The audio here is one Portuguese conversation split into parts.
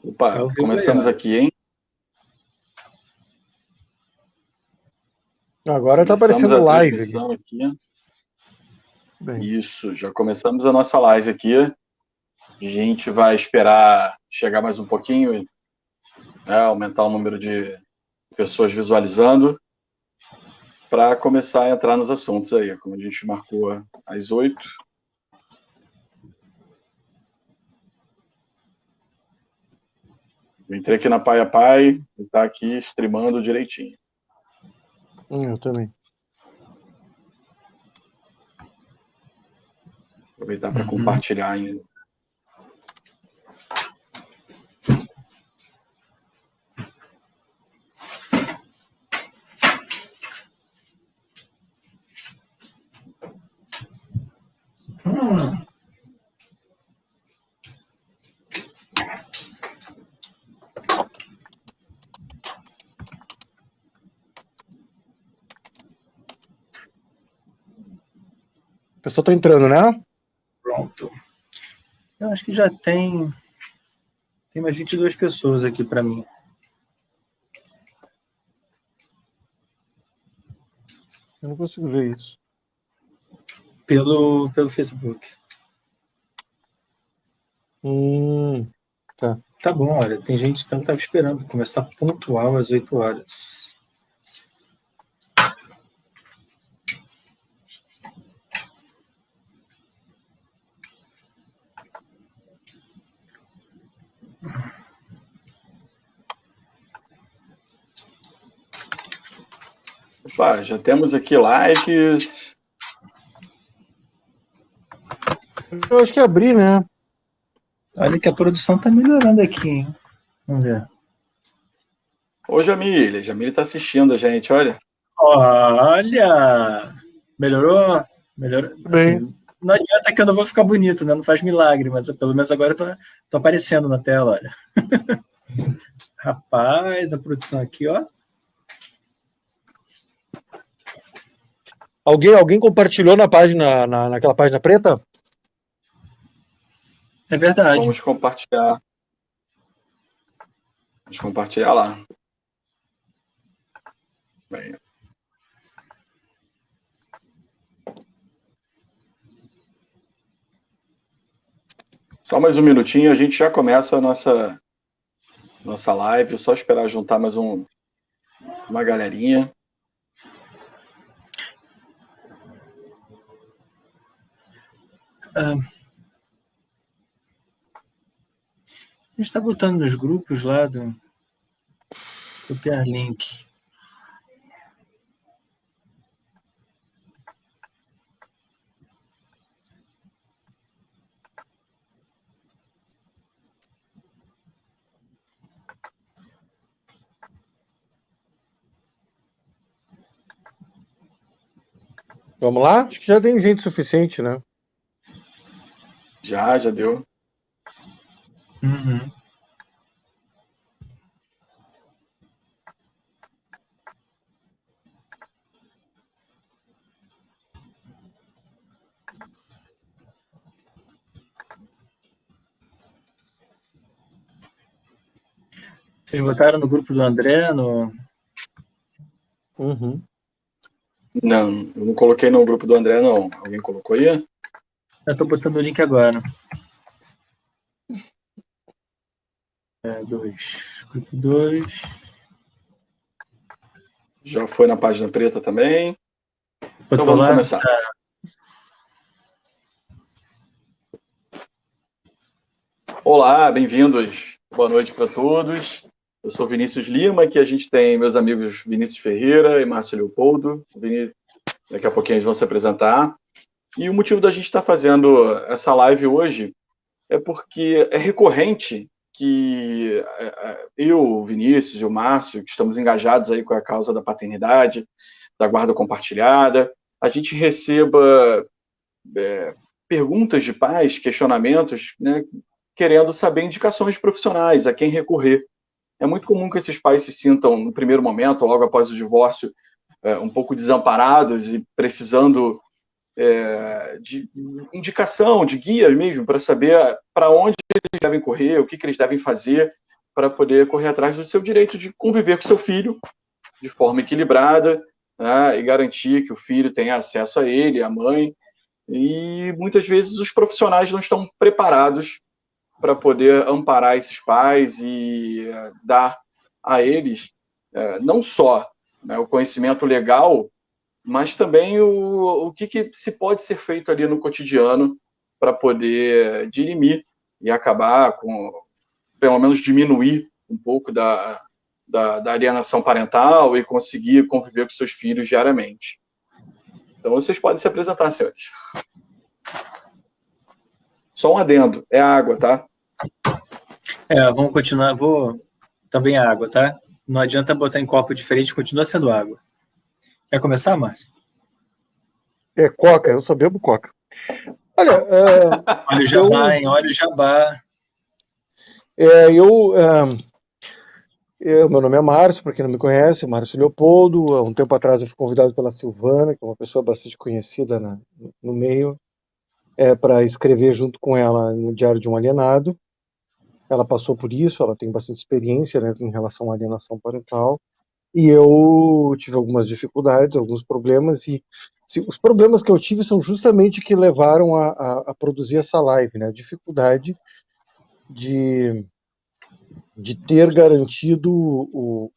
Opa, começamos aqui, hein? Agora está aparecendo live aqui. Isso, já começamos a nossa live aqui. A gente vai esperar chegar mais um pouquinho, né, aumentar o número de pessoas visualizando, para começar a entrar nos assuntos aí, como a gente marcou às 8. Eu entrei aqui na Pai a Pai e está aqui streamando direitinho. Eu também. Aproveitar para compartilhar ainda. O pessoal está entrando, né? Pronto. Eu acho que já tem mais 22 pessoas aqui para mim. Eu não consigo ver isso. Pelo Facebook. Tá. Tá bom, olha, tem gente que estava esperando começar pontual às 8 horas. Opa, já temos aqui likes. Eu acho que abri, né? Olha que a produção tá melhorando aqui, hein? Vamos ver. Ô, Jamile. Jamile tá assistindo a gente, olha. Olha! Melhorou? Melhorou. Assim, não adianta que eu não vou ficar bonito, né? Não faz milagre, mas pelo menos agora eu tô aparecendo na tela, olha. Rapaz, a produção aqui, ó. Alguém compartilhou na página, naquela página preta? É verdade. Vamos compartilhar. Vamos compartilhar lá. Bem. Só mais um minutinho, a gente já começa a nossa live. Só esperar juntar mais uma galerinha. A gente está botando nos grupos lá do copiar link. Vamos lá? Acho que já tem gente suficiente, né? Já deu. Uhum. Vocês botaram no grupo do André? Uhum. Não, eu não coloquei no grupo do André, não. Alguém colocou aí? Eu estou botando o link agora. Grupo 2. Já foi na página preta também. Então Botou vamos lá? começar. Tá. Olá, bem-vindos. Boa noite para todos. Eu sou Vinícius Lima, aqui a gente tem meus amigos Vinícius Ferreira e Márcio Leopoldo. Daqui a pouquinho eles vão se apresentar. E o motivo da gente estar fazendo essa live hoje é porque é recorrente que eu, o Vinícius e o Márcio, que estamos engajados aí com a causa da paternidade, da guarda compartilhada, a gente receba perguntas de pais, questionamentos, né, querendo saber indicações profissionais, a quem recorrer. É muito comum que esses pais se sintam, no primeiro momento, logo após o divórcio, um pouco desamparados e precisando de indicação, de guia mesmo, para saber para onde eles devem correr, o que eles devem fazer para poder correr atrás do seu direito de conviver com seu filho de forma equilibrada, né, e garantir que o filho tenha acesso a ele, à mãe. E muitas vezes os profissionais não estão preparados para poder amparar esses pais e dar a eles não só, né, o conhecimento legal, mas também o que se pode ser feito ali no cotidiano para poder dirimir e acabar com, pelo menos diminuir um pouco da alienação parental e conseguir conviver com seus filhos diariamente. Então, vocês podem se apresentar, senhores. Só um adendo, é água, tá? Vamos continuar, também água, tá? Não adianta botar em copo diferente, continua sendo água. Quer começar, Márcio? Coca, eu só bebo Coca. Olha, olha o jabá, hein? Olha o jabá. Meu nome é Márcio, para quem não me conhece, Márcio Leopoldo. Há um tempo atrás eu fui convidado pela Silvana, que é uma pessoa bastante conhecida no meio, para escrever junto com ela no Diário de um Alienado. Ela passou por isso, ela tem bastante experiência, né, em relação à alienação parental. E eu tive algumas dificuldades, alguns problemas, e os problemas que eu tive são justamente que levaram a produzir essa live, né? A dificuldade de ter garantido o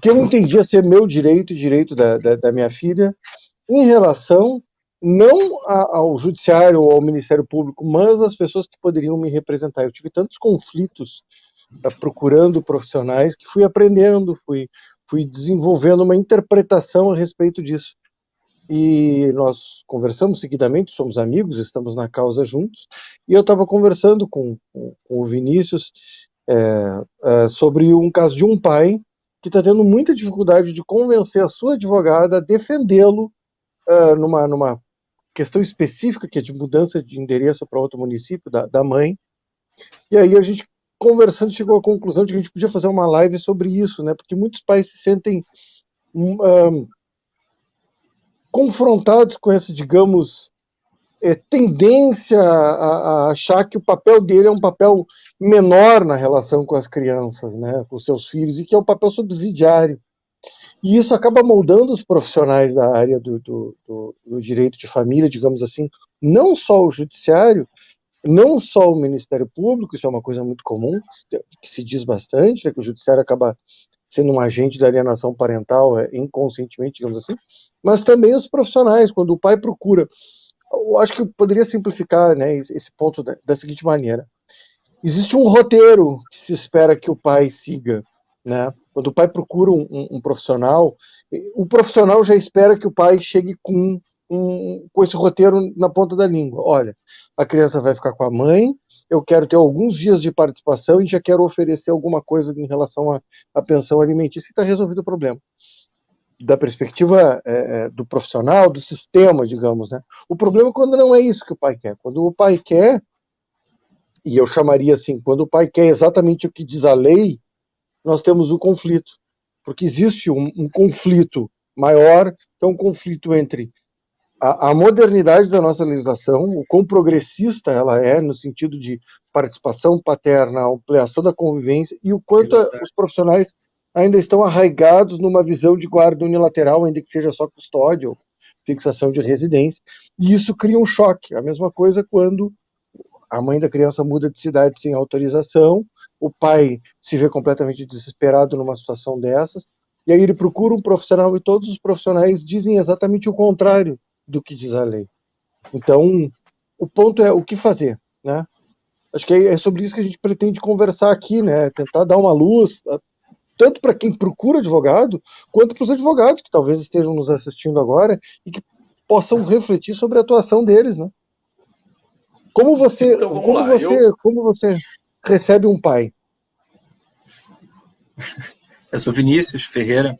que eu entendia ser meu direito e direito da minha filha em relação não ao judiciário ou ao Ministério Público, mas às pessoas que poderiam me representar. Eu tive tantos conflitos procurando profissionais que fui aprendendo, fui desenvolvendo uma interpretação a respeito disso. E nós conversamos seguidamente, somos amigos, estamos na causa juntos, e eu estava conversando com o Vinícius sobre um caso de um pai que está tendo muita dificuldade de convencer a sua advogada a defendê-lo numa questão específica, que é de mudança de endereço para outro município, da mãe. E aí a gente, conversando, chegou à conclusão de que a gente podia fazer uma live sobre isso, né? Porque muitos pais se sentem confrontados com essa, digamos, tendência a achar que o papel dele é um papel menor na relação com as crianças, né, com seus filhos, e que é um papel subsidiário. E isso acaba moldando os profissionais da área do direito de família, digamos assim, não só o judiciário, não só o Ministério Público, isso é uma coisa muito comum, que se diz bastante, né, que o judiciário acaba sendo um agente da alienação parental inconscientemente, digamos assim, mas também os profissionais, quando o pai procura. Eu acho que eu poderia simplificar, né, esse ponto da seguinte maneira. Existe um roteiro que se espera que o pai siga, né? Quando o pai procura um profissional, o profissional já espera que o pai chegue com esse roteiro na ponta da língua. Olha, a criança vai ficar com a mãe, eu quero ter alguns dias de participação e já quero oferecer alguma coisa em relação à pensão alimentícia, e está resolvido o problema. Da perspectiva do profissional, do sistema, digamos, né? O problema é quando não é isso que o pai quer. Quando o pai quer, e eu chamaria assim, quando o pai quer exatamente o que diz a lei, nós temos o conflito. Porque existe um conflito maior, que é um conflito entre a modernidade da nossa legislação, o quão progressista ela é, no sentido de participação paterna, ampliação da convivência, e o quanto os profissionais ainda estão arraigados numa visão de guarda unilateral, ainda que seja só custódia ou fixação de residência, e isso cria um choque. A mesma coisa quando a mãe da criança muda de cidade sem autorização, o pai se vê completamente desesperado numa situação dessas, e aí ele procura um profissional, e todos os profissionais dizem exatamente o contrário do que diz a lei. Então, o ponto é o que fazer, né? Acho que é sobre isso que a gente pretende conversar aqui, né? Tentar dar uma luz, tanto para quem procura advogado, quanto para os advogados que talvez estejam nos assistindo agora e que possam refletir sobre a atuação deles, né? Como você recebe um pai? Eu sou Vinícius Ferreira.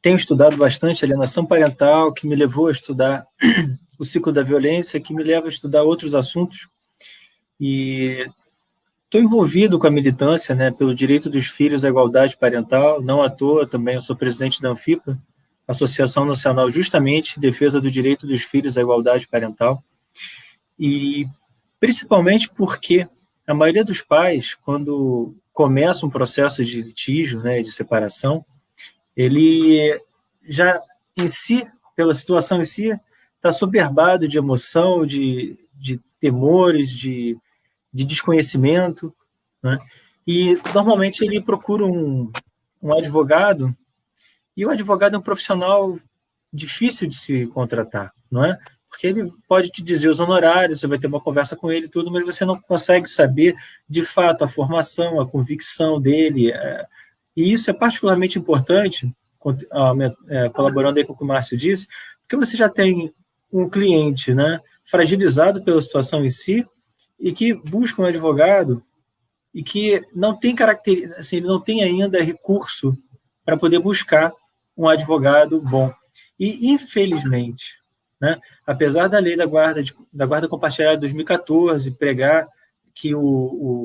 Tenho estudado bastante alienação parental, que me levou a estudar o ciclo da violência, que me leva a estudar outros assuntos. E estou envolvido com a militância, né, pelo direito dos filhos à igualdade parental. Não à toa, também eu sou presidente da Anfipa, Associação Nacional justamente em defesa do direito dos filhos à igualdade parental, e principalmente porque a maioria dos pais, quando começa um processo de litígio, né, de separação, ele já em si, pela situação em si, está soberbado de emoção, de temores, de desconhecimento, né? E normalmente ele procura um advogado, e o advogado é um profissional difícil de se contratar, não é? Porque ele pode te dizer os honorários, você vai ter uma conversa com ele e tudo, mas você não consegue saber, de fato, a formação, a convicção dele. E isso é particularmente importante, colaborando aí com o que o Márcio disse, porque você já tem um cliente, né, fragilizado pela situação em si, e que busca um advogado e que não tem assim, ele não tem ainda recurso para poder buscar um advogado bom. E, infelizmente, né, apesar da lei da guarda compartilhada de 2014 pregar que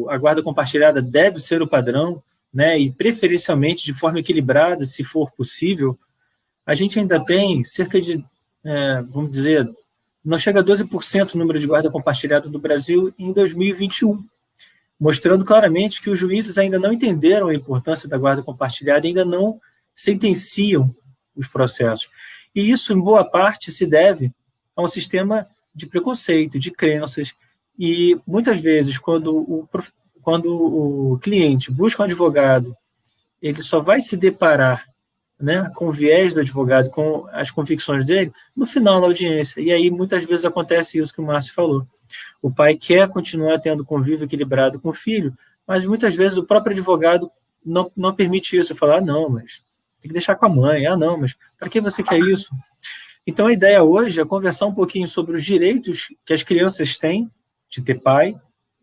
a guarda compartilhada deve ser o padrão, né, e preferencialmente de forma equilibrada, se for possível, a gente ainda tem cerca de, vamos dizer, não chega a 12% o número de guarda compartilhada do Brasil em 2021, mostrando claramente que os juízes ainda não entenderam a importância da guarda compartilhada e ainda não sentenciam os processos. E isso, em boa parte, se deve a um sistema de preconceito, de crenças, e muitas vezes, quando o cliente busca um advogado, ele só vai se deparar, né, com o viés do advogado, com as convicções dele, no final da audiência. E aí, muitas vezes, acontece isso que o Márcio falou. O pai quer continuar tendo convívio equilibrado com o filho, mas muitas vezes o próprio advogado não permite isso. Falar, não, mas tem que deixar com a mãe. Não, mas para que você quer isso? Então, a ideia hoje é conversar um pouquinho sobre os direitos que as crianças têm de ter pai,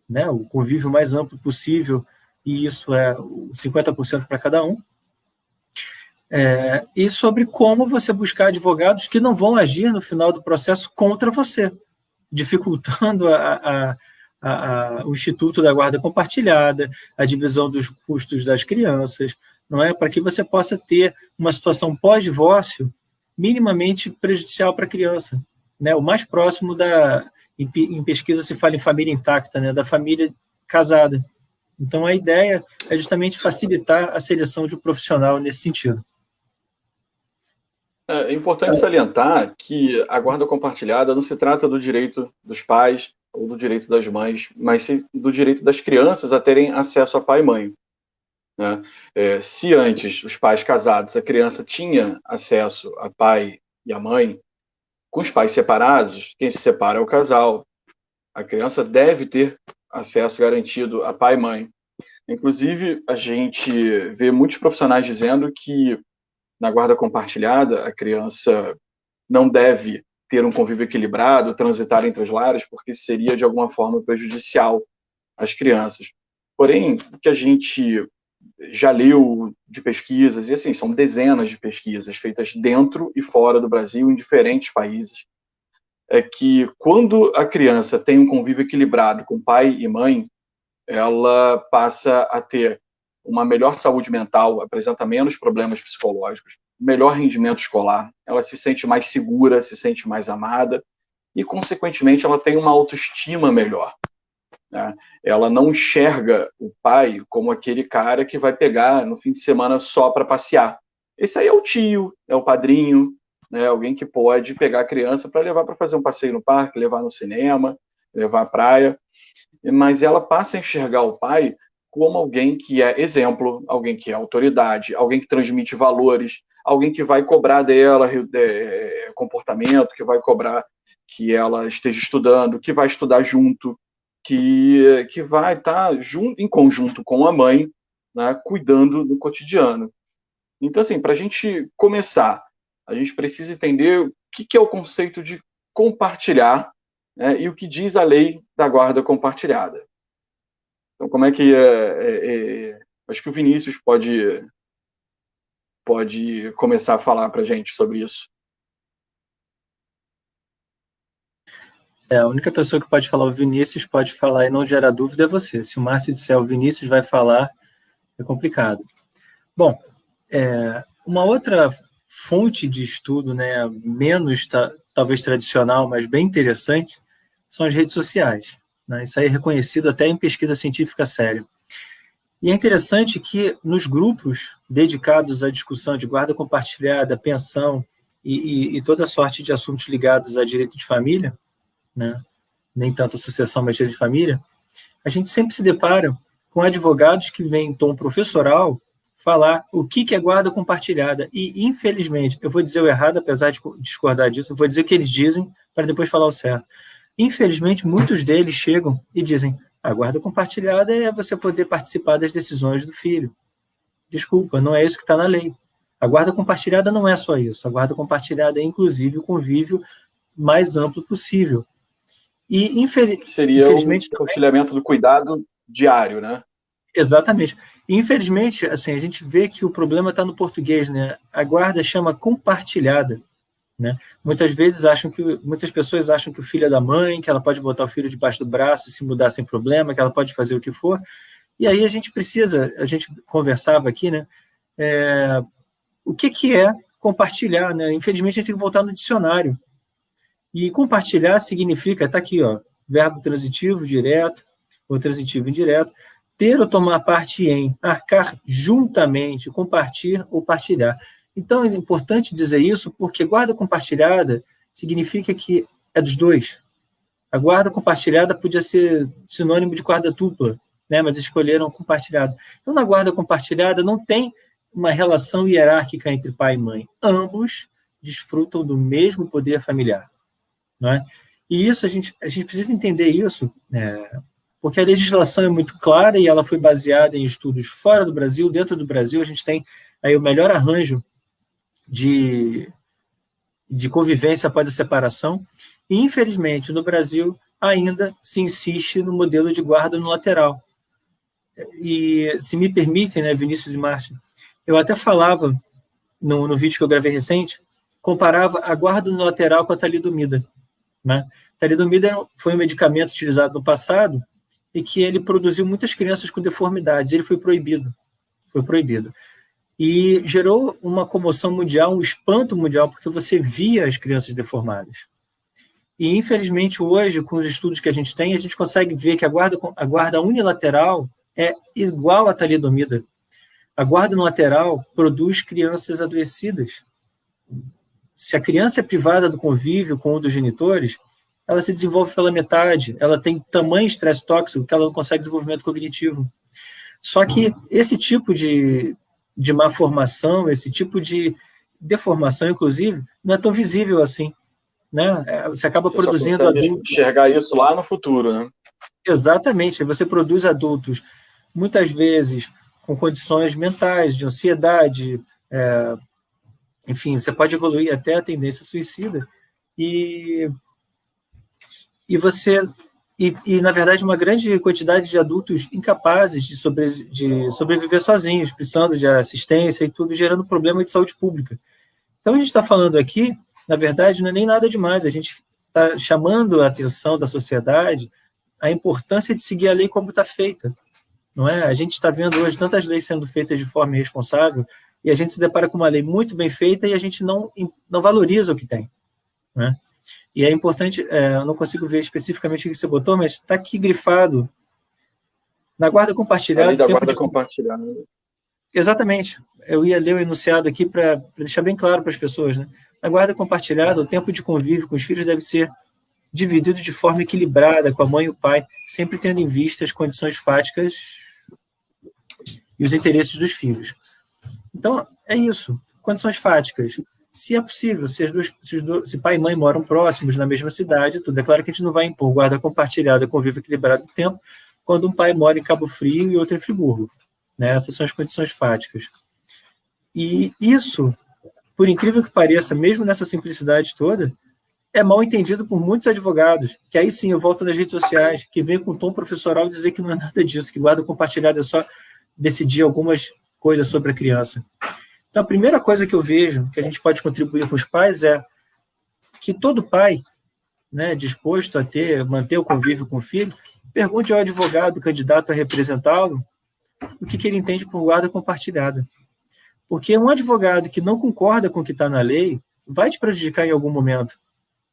né, o convívio mais amplo possível, e isso é 50% para cada um. E sobre como você buscar advogados que não vão agir no final do processo contra você, dificultando o Instituto da Guarda Compartilhada, a divisão dos custos das crianças, não é? Para que você possa ter uma situação pós-divórcio minimamente prejudicial para a criança, né? O mais próximo em pesquisa se fala em família intacta, né? Da família casada. Então, a ideia é justamente facilitar a seleção de um profissional nesse sentido. É importante salientar que a guarda compartilhada não se trata do direito dos pais ou do direito das mães, mas sim do direito das crianças a terem acesso a pai e mãe, né? Se antes os pais casados, a criança tinha acesso a pai e a mãe, com os pais separados, quem se separa é o casal. A criança deve ter acesso garantido a pai e mãe. Inclusive, a gente vê muitos profissionais dizendo que na guarda compartilhada, a criança não deve ter um convívio equilibrado, transitar entre os lares, porque seria, de alguma forma, prejudicial às crianças. Porém, o que a gente já leu de pesquisas, e assim, são dezenas de pesquisas feitas dentro e fora do Brasil, em diferentes países, é que quando a criança tem um convívio equilibrado com pai e mãe, ela passa a ter uma melhor saúde mental, apresenta menos problemas psicológicos, melhor rendimento escolar, ela se sente mais segura, se sente mais amada e, consequentemente, ela tem uma autoestima melhor, né? Ela não enxerga o pai como aquele cara que vai pegar no fim de semana só para passear. Esse aí é o tio, é o padrinho, né? Alguém que pode pegar a criança para levar para fazer um passeio no parque, levar no cinema, levar à praia, mas ela passa a enxergar o pai como alguém que é exemplo, alguém que é autoridade, alguém que transmite valores, alguém que vai cobrar dela comportamento, que vai cobrar que ela esteja estudando, que vai estudar junto, que vai estar em conjunto com a mãe, né, cuidando do cotidiano. Então, assim, para a gente começar, a gente precisa entender o que é o conceito de compartilhar, né, e o que diz a lei da guarda compartilhada. Então, como é que acho que o Vinícius pode começar a falar para a gente sobre isso. A única pessoa que pode falar, o Vinícius pode falar e não gerar dúvida é você. Se o Márcio disser o Vinícius vai falar, é complicado. Bom, uma outra fonte de estudo, né, menos talvez tradicional, mas bem interessante, são as redes sociais, né? Isso aí é reconhecido até em pesquisa científica séria. E é interessante que nos grupos dedicados à discussão de guarda compartilhada, pensão e toda sorte de assuntos ligados a direito de família, né, nem tanto a sucessão, mas direito de família, a gente sempre se depara com advogados que vêm em tom professoral falar o que é guarda compartilhada. E, infelizmente, eu vou dizer o errado, apesar de discordar disso, eu vou dizer o que eles dizem para depois falar o certo. Infelizmente, muitos deles chegam e dizem: a guarda compartilhada é você poder participar das decisões do filho. Desculpa, não é isso que está na lei. A guarda compartilhada não é só isso. A guarda compartilhada é, inclusive, o convívio mais amplo possível. E, seria infelizmente, o compartilhamento do cuidado diário, né? Exatamente. E, infelizmente, assim, a gente vê que o problema está no português, né? A guarda chama compartilhada, né? Muitas pessoas acham que o filho é da mãe, que ela pode botar o filho debaixo do braço e se mudar sem problema, que ela pode fazer o que for. E aí a gente conversava aqui, né? O que é compartilhar, né? Infelizmente, a gente tem que voltar no dicionário. E compartilhar significa, está aqui, ó, verbo transitivo direto ou transitivo indireto, ter ou tomar parte em, arcar juntamente, compartilhar ou partilhar. Então, é importante dizer isso porque guarda compartilhada significa que é dos dois. A guarda compartilhada podia ser sinônimo de guarda dupla, né? Mas escolheram compartilhada. Então, na guarda compartilhada não tem uma relação hierárquica entre pai e mãe. Ambos desfrutam do mesmo poder familiar, não é? E isso, a gente precisa entender isso, porque a legislação é muito clara e ela foi baseada em estudos fora do Brasil. Dentro do Brasil, a gente tem aí o melhor arranjo de convivência após a separação. E, infelizmente, no Brasil, ainda se insiste no modelo de guarda no lateral. E, se me permitem, né, Vinícius e Márcio, eu até falava, no vídeo que eu gravei recente, comparava a guarda no lateral com a talidomida, né? Talidomida foi um medicamento utilizado no passado e que ele produziu muitas crianças com deformidades. Ele foi proibido. E gerou uma comoção mundial, um espanto mundial, porque você via as crianças deformadas. E, infelizmente, hoje, com os estudos que a gente tem, a gente consegue ver que a guarda unilateral é igual à talidomida. A guarda unilateral produz crianças adoecidas. Se a criança é privada do convívio com um dos genitores, ela se desenvolve pela metade, ela tem tamanho estresse tóxico que ela não consegue desenvolvimento cognitivo. Só que esse tipo de má formação, esse tipo de deformação, inclusive, não é tão visível assim, né? Você acaba produzindo adultos. Enxergar isso lá no futuro, né? Exatamente. Você produz adultos, muitas vezes, com condições mentais, de ansiedade, enfim, você pode evoluir até a tendência suicida. E na verdade, uma grande quantidade de adultos incapazes de sobreviver sozinhos, precisando de assistência e tudo, gerando problema de saúde pública. Então, a gente está falando aqui, na verdade, não é nem nada demais, a gente está chamando a atenção da sociedade a importância de seguir a lei como está feita, não é? A gente está vendo hoje tantas leis sendo feitas de forma irresponsável e a gente se depara com uma lei muito bem feita e a gente não valoriza o que tem, né? E é importante, eu não consigo ver especificamente o que você botou, mas está aqui grifado. Na guarda compartilhada... A lei da guarda compartilhada. Exatamente. Eu ia ler o enunciado aqui para deixar bem claro para as pessoas, né? Na guarda compartilhada, o tempo de convívio com os filhos deve ser dividido de forma equilibrada com a mãe e o pai, sempre tendo em vista as condições fáticas e os interesses dos filhos. Então, é isso. Condições fáticas. Se é possível, se pai e mãe moram próximos, na mesma cidade, tudo. É claro que a gente não vai impor guarda compartilhada, convívio equilibrado do tempo, quando um pai mora em Cabo Frio e outro em Friburgo, né? Essas são as condições fáticas. E isso, por incrível que pareça, mesmo nessa simplicidade toda, é mal entendido por muitos advogados, que aí sim eu volto nas redes sociais, que vem com tom professoral dizer que não é nada disso, que guarda compartilhada é só decidir algumas coisas sobre a criança. Então, a primeira coisa que eu vejo que a gente pode contribuir com os pais é que todo pai, né, disposto a manter o convívio com o filho, pergunte ao advogado, candidato a representá-lo, o que ele entende por guarda compartilhada. Porque um advogado que não concorda com o que está na lei vai te prejudicar em algum momento.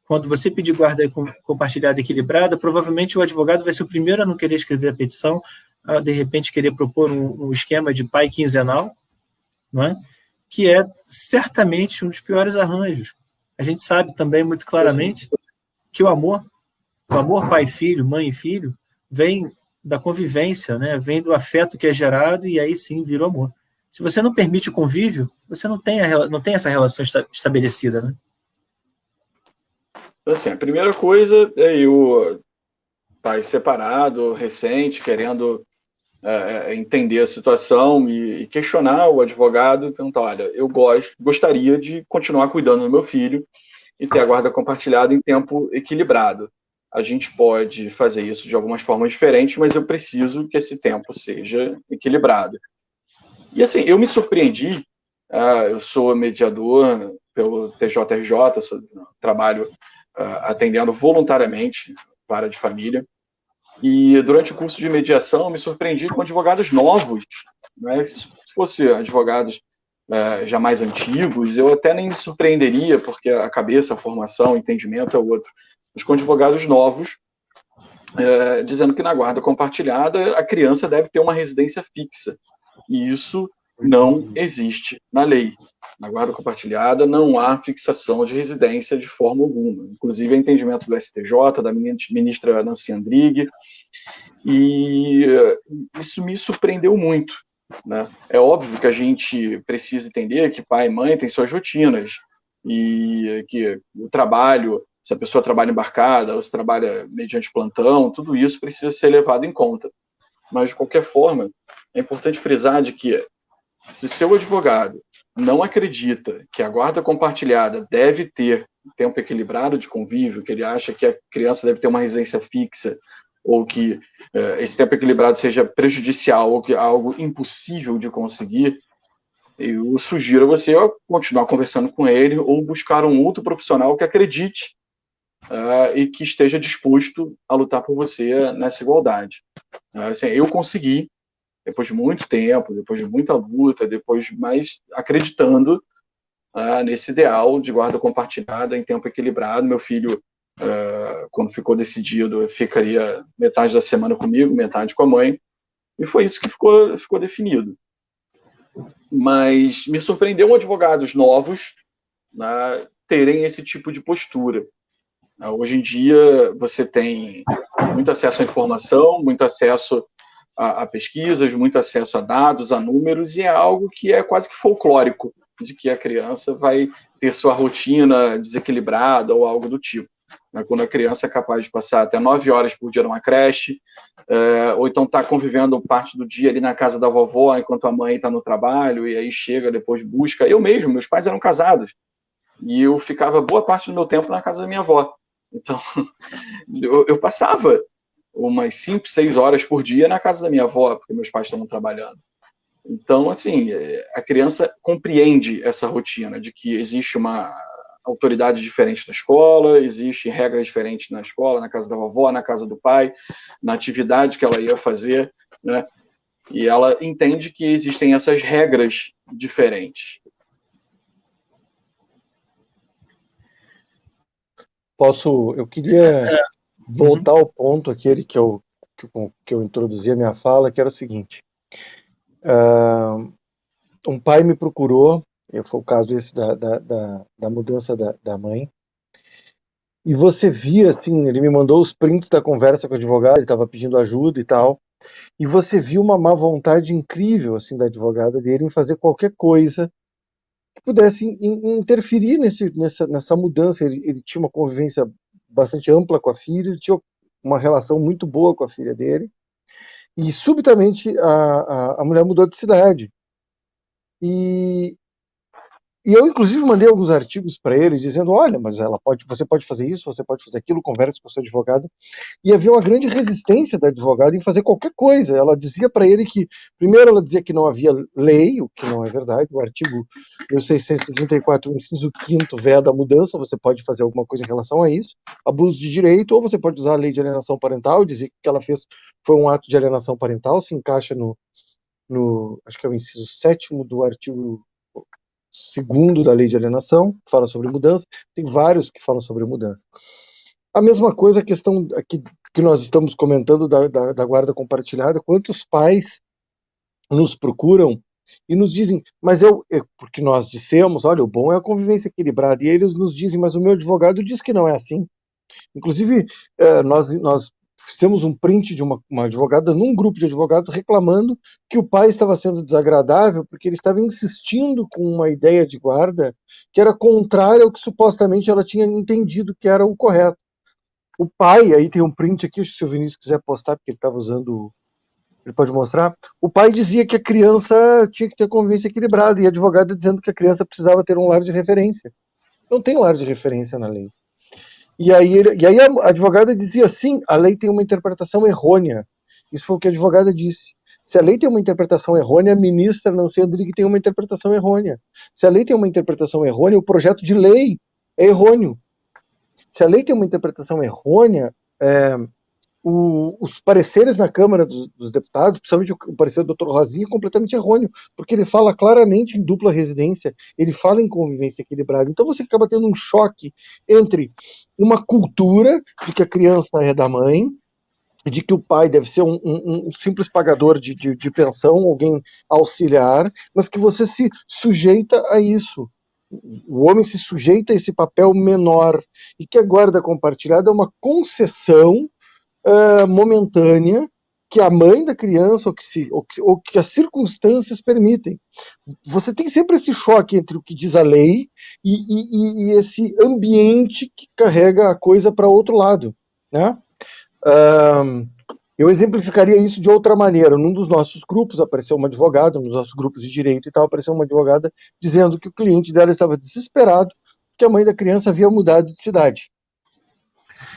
Quando você pedir guarda compartilhada equilibrada, provavelmente o advogado vai ser o primeiro a não querer escrever a petição, a de repente querer propor um esquema de pai quinzenal, não é? Que é certamente um dos piores arranjos. A gente sabe também muito claramente que o amor pai e filho, mãe e filho, vem da convivência, né? Vem do afeto que é gerado e aí sim vira amor. Se você não permite o convívio, você não tem essa relação estabelecida, né? Assim, a primeira coisa é o pai separado, recente, querendo entender a situação e questionar o advogado e perguntar, olha, eu gostaria de continuar cuidando do meu filho e ter a guarda compartilhada em tempo equilibrado. A gente pode fazer isso de algumas formas diferentes, mas eu preciso que esse tempo seja equilibrado. E assim, eu me surpreendi, eu sou mediador pelo TJRJ, trabalho atendendo voluntariamente vara de família, e durante o curso de mediação me surpreendi com advogados novos, né? Se fosse advogados já mais antigos, eu até nem me surpreenderia, porque a cabeça, a formação, o entendimento é outro. Mas com advogados novos, dizendo que na guarda compartilhada a criança deve ter uma residência fixa. E isso não existe na lei. Na guarda compartilhada não há fixação de residência de forma alguma. Inclusive, é entendimento do STJ, da ministra Nancy Andrighi, e isso me surpreendeu muito, né? É óbvio que a gente precisa entender que pai e mãe têm suas rotinas, e que o trabalho, se a pessoa trabalha embarcada, ou se trabalha mediante plantão, tudo isso precisa ser levado em conta. Mas, de qualquer forma, é importante frisar de que, se seu advogado não acredita que a guarda compartilhada deve ter tempo equilibrado de convívio, que ele acha que a criança deve ter uma residência fixa, ou que esse tempo equilibrado seja prejudicial, ou que é algo impossível de conseguir, eu sugiro a você continuar conversando com ele, ou buscar um outro profissional que acredite e que esteja disposto a lutar por você nessa igualdade. Assim, eu consegui, depois de muito tempo, depois de muita luta, mas acreditando nesse ideal de guarda compartilhada em tempo equilibrado. Meu filho, quando ficou decidido, ficaria metade da semana comigo, metade com a mãe, e foi isso que ficou definido. Mas me surpreendeu advogados novos terem esse tipo de postura. Hoje em dia, você tem muito acesso à informação, muito acesso a pesquisas, muito acesso a dados, a números, e é algo que é quase que folclórico, de que a criança vai ter sua rotina desequilibrada ou algo do tipo. Quando a criança é capaz de passar até 9 horas por dia numa creche, ou então está convivendo parte do dia ali na casa da vovó, enquanto a mãe está no trabalho, e aí chega, depois busca. Eu mesmo, meus pais eram casados, e eu ficava boa parte do meu tempo na casa da minha avó. Então, eu passava umas 5, 6 horas por dia na casa da minha avó, porque meus pais estavam trabalhando. Então, assim, a criança compreende essa rotina de que existe uma autoridade diferente na escola, existem regras diferentes na escola, na casa da vovó, na casa do pai, na atividade que ela ia fazer, né? E ela entende que existem essas regras diferentes. Eu queria voltar ao ponto aquele que eu introduzi a minha fala, que era o seguinte. Um pai me procurou, foi o caso esse da mudança da mãe, e você via, assim, ele me mandou os prints da conversa com o advogado, ele estava pedindo ajuda e tal, e você viu uma má vontade incrível, assim, da advogada dele em fazer qualquer coisa que pudesse interferir nessa mudança. Ele tinha uma convivência bastante ampla com a filha, ele tinha uma relação muito boa com a filha dele, e subitamente a mulher mudou de cidade. E eu, inclusive, mandei alguns artigos para ele dizendo, olha, mas você pode fazer isso, você pode fazer aquilo, converse com o seu advogado. E havia uma grande resistência da advogada em fazer qualquer coisa. Ela dizia para ele que, primeiro, ela dizia que não havia lei, o que não é verdade. O artigo 1634, inciso 5º, veda a mudança, você pode fazer alguma coisa em relação a isso, abuso de direito, ou você pode usar a lei de alienação parental, dizer que o que ela fez foi um ato de alienação parental, se encaixa no acho que é o inciso 7º do artigo 2º da lei de alienação, que fala sobre mudança, tem vários que falam sobre mudança. A mesma coisa a questão que nós estamos comentando da guarda compartilhada, quantos pais nos procuram e nos dizem, mas porque nós dissemos, olha, o bom é a convivência equilibrada, e eles nos dizem, mas o meu advogado diz que não é assim. Inclusive, nós fizemos um print de uma advogada num grupo de advogados reclamando que o pai estava sendo desagradável porque ele estava insistindo com uma ideia de guarda que era contrária ao que supostamente ela tinha entendido que era o correto. O pai, aí tem um print aqui, se o Vinícius quiser postar, porque ele estava usando, ele pode mostrar, o pai dizia que a criança tinha que ter convivência equilibrada, e a advogada dizendo que a criança precisava ter um lar de referência. Não tem lar de referência na lei. E aí a advogada dizia, sim, a lei tem uma interpretação errônea. Isso foi o que a advogada disse. Se a lei tem uma interpretação errônea, a ministra Nancy Andrighi tem uma interpretação errônea. Se a lei tem uma interpretação errônea, o projeto de lei é errôneo. Se a lei tem uma interpretação errônea, os pareceres na Câmara dos Deputados, principalmente o parecer do Dr. Rosinha, é completamente errôneo, porque ele fala claramente em dupla residência, ele fala em convivência equilibrada. Então você acaba tendo um choque entre uma cultura de que a criança é da mãe, de que o pai deve ser um simples pagador de pensão, alguém auxiliar, mas que você se sujeita a isso. O homem se sujeita a esse papel menor, e que a guarda compartilhada é uma concessão momentânea que a mãe da criança ou que as circunstâncias permitem. Você tem sempre esse choque entre o que diz a lei e esse ambiente que carrega a coisa para outro lado, né? Eu exemplificaria isso de outra maneira. Num dos nossos grupos apareceu uma advogada, nos nossos grupos de direito e tal, apareceu uma advogada dizendo que o cliente dela estava desesperado porque a mãe da criança havia mudado de cidade.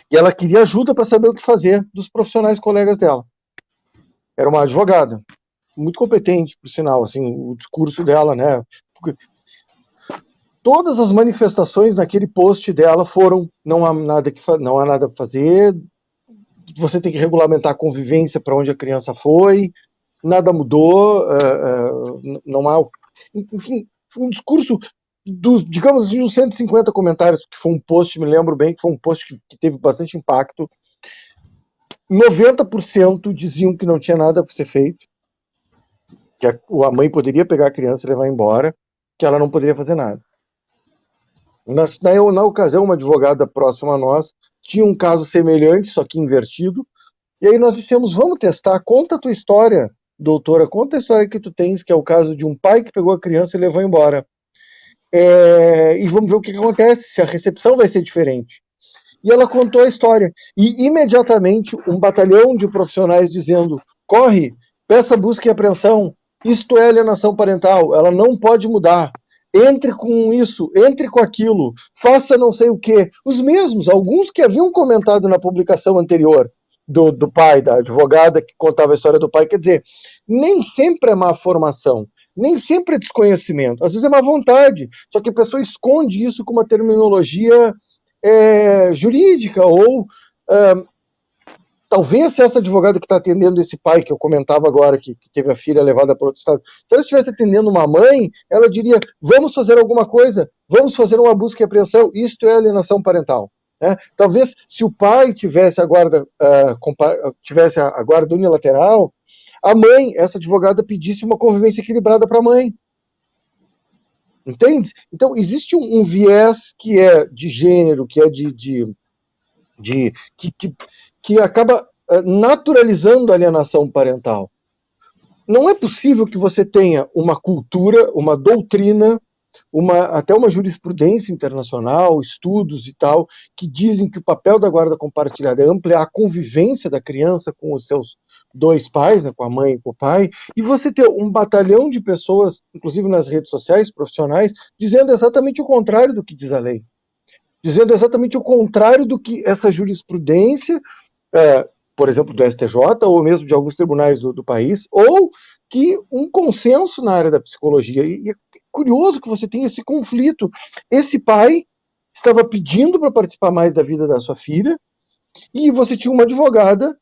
E ela queria ajuda para saber o que fazer dos profissionais colegas dela. Era uma advogada, muito competente, por sinal, assim, o discurso dela, né? Porque todas as manifestações naquele post dela foram: não há nada para fazer, você tem que regulamentar a convivência para onde a criança foi, nada mudou, não há. Enfim, foi um discurso digamos, de uns 150 comentários, que foi um post, me lembro bem, que foi um post que teve bastante impacto. 90% diziam que não tinha nada para ser feito, que a mãe poderia pegar a criança e levar embora, que ela não poderia fazer nada. Na ocasião, uma advogada próxima a nós tinha um caso semelhante, só que invertido, e aí nós dissemos, vamos testar, conta a tua história, doutora, conta a história que tu tens, que é o caso de um pai que pegou a criança e levou embora. E vamos ver o que acontece, se a recepção vai ser diferente. E ela contou a história. E imediatamente um batalhão de profissionais dizendo: corre, peça busca e apreensão, isto é alienação parental, ela não pode mudar. Entre com isso, entre com aquilo, faça não sei o quê. Os mesmos, alguns que haviam comentado na publicação anterior do pai, da advogada que contava a história do pai. Quer dizer, nem sempre é má formação. Nem sempre é desconhecimento, às vezes é má vontade, só que a pessoa esconde isso com uma terminologia jurídica, ou talvez se essa advogada que está atendendo esse pai que eu comentava agora, que teve a filha levada para outro estado, se ela estivesse atendendo uma mãe, ela diria, vamos fazer alguma coisa, vamos fazer uma busca e apreensão, isto é alienação parental. Né? Talvez se o pai tivesse a guarda unilateral, a mãe, essa advogada, pedisse uma convivência equilibrada para a mãe. Entende? Então, existe um viés que é de gênero, que é que acaba naturalizando a alienação parental. Não é possível que você tenha uma cultura, uma doutrina, até uma jurisprudência internacional, estudos e tal, que dizem que o papel da guarda compartilhada é ampliar a convivência da criança com os seus dois pais, né, com a mãe e com o pai, e você ter um batalhão de pessoas, inclusive nas redes sociais, profissionais, dizendo exatamente o contrário do que diz a lei. Dizendo exatamente o contrário do que essa jurisprudência, por exemplo, do STJ, ou mesmo de alguns tribunais do país, ou que um consenso na área da psicologia. E é curioso que você tenha esse conflito. Esse pai estava pedindo para participar mais da vida da sua filha, e você tinha uma advogada,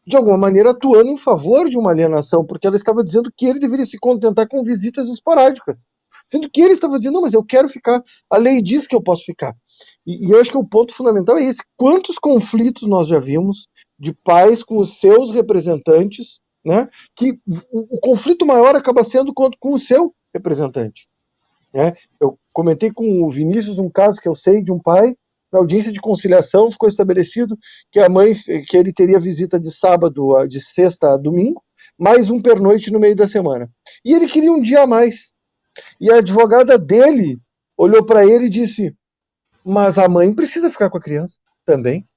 de alguma maneira, atuando em favor de uma alienação, porque ela estava dizendo que ele deveria se contentar com visitas esporádicas. sendo que ele estava dizendo, não, mas eu quero ficar, a lei diz que eu posso ficar. E eu acho que o ponto fundamental é esse. Quantos conflitos nós já vimos de pais com os seus representantes, né, que o conflito maior acaba sendo com o seu representante. Né? Eu comentei com o Vinícius um caso que eu sei de um pai, na audiência de conciliação ficou estabelecido que que ele teria visita de sábado, de sexta a domingo, mais um pernoite no meio da semana. E ele queria um dia a mais. E a advogada dele olhou para ele e disse, mas a mãe precisa ficar com a criança também.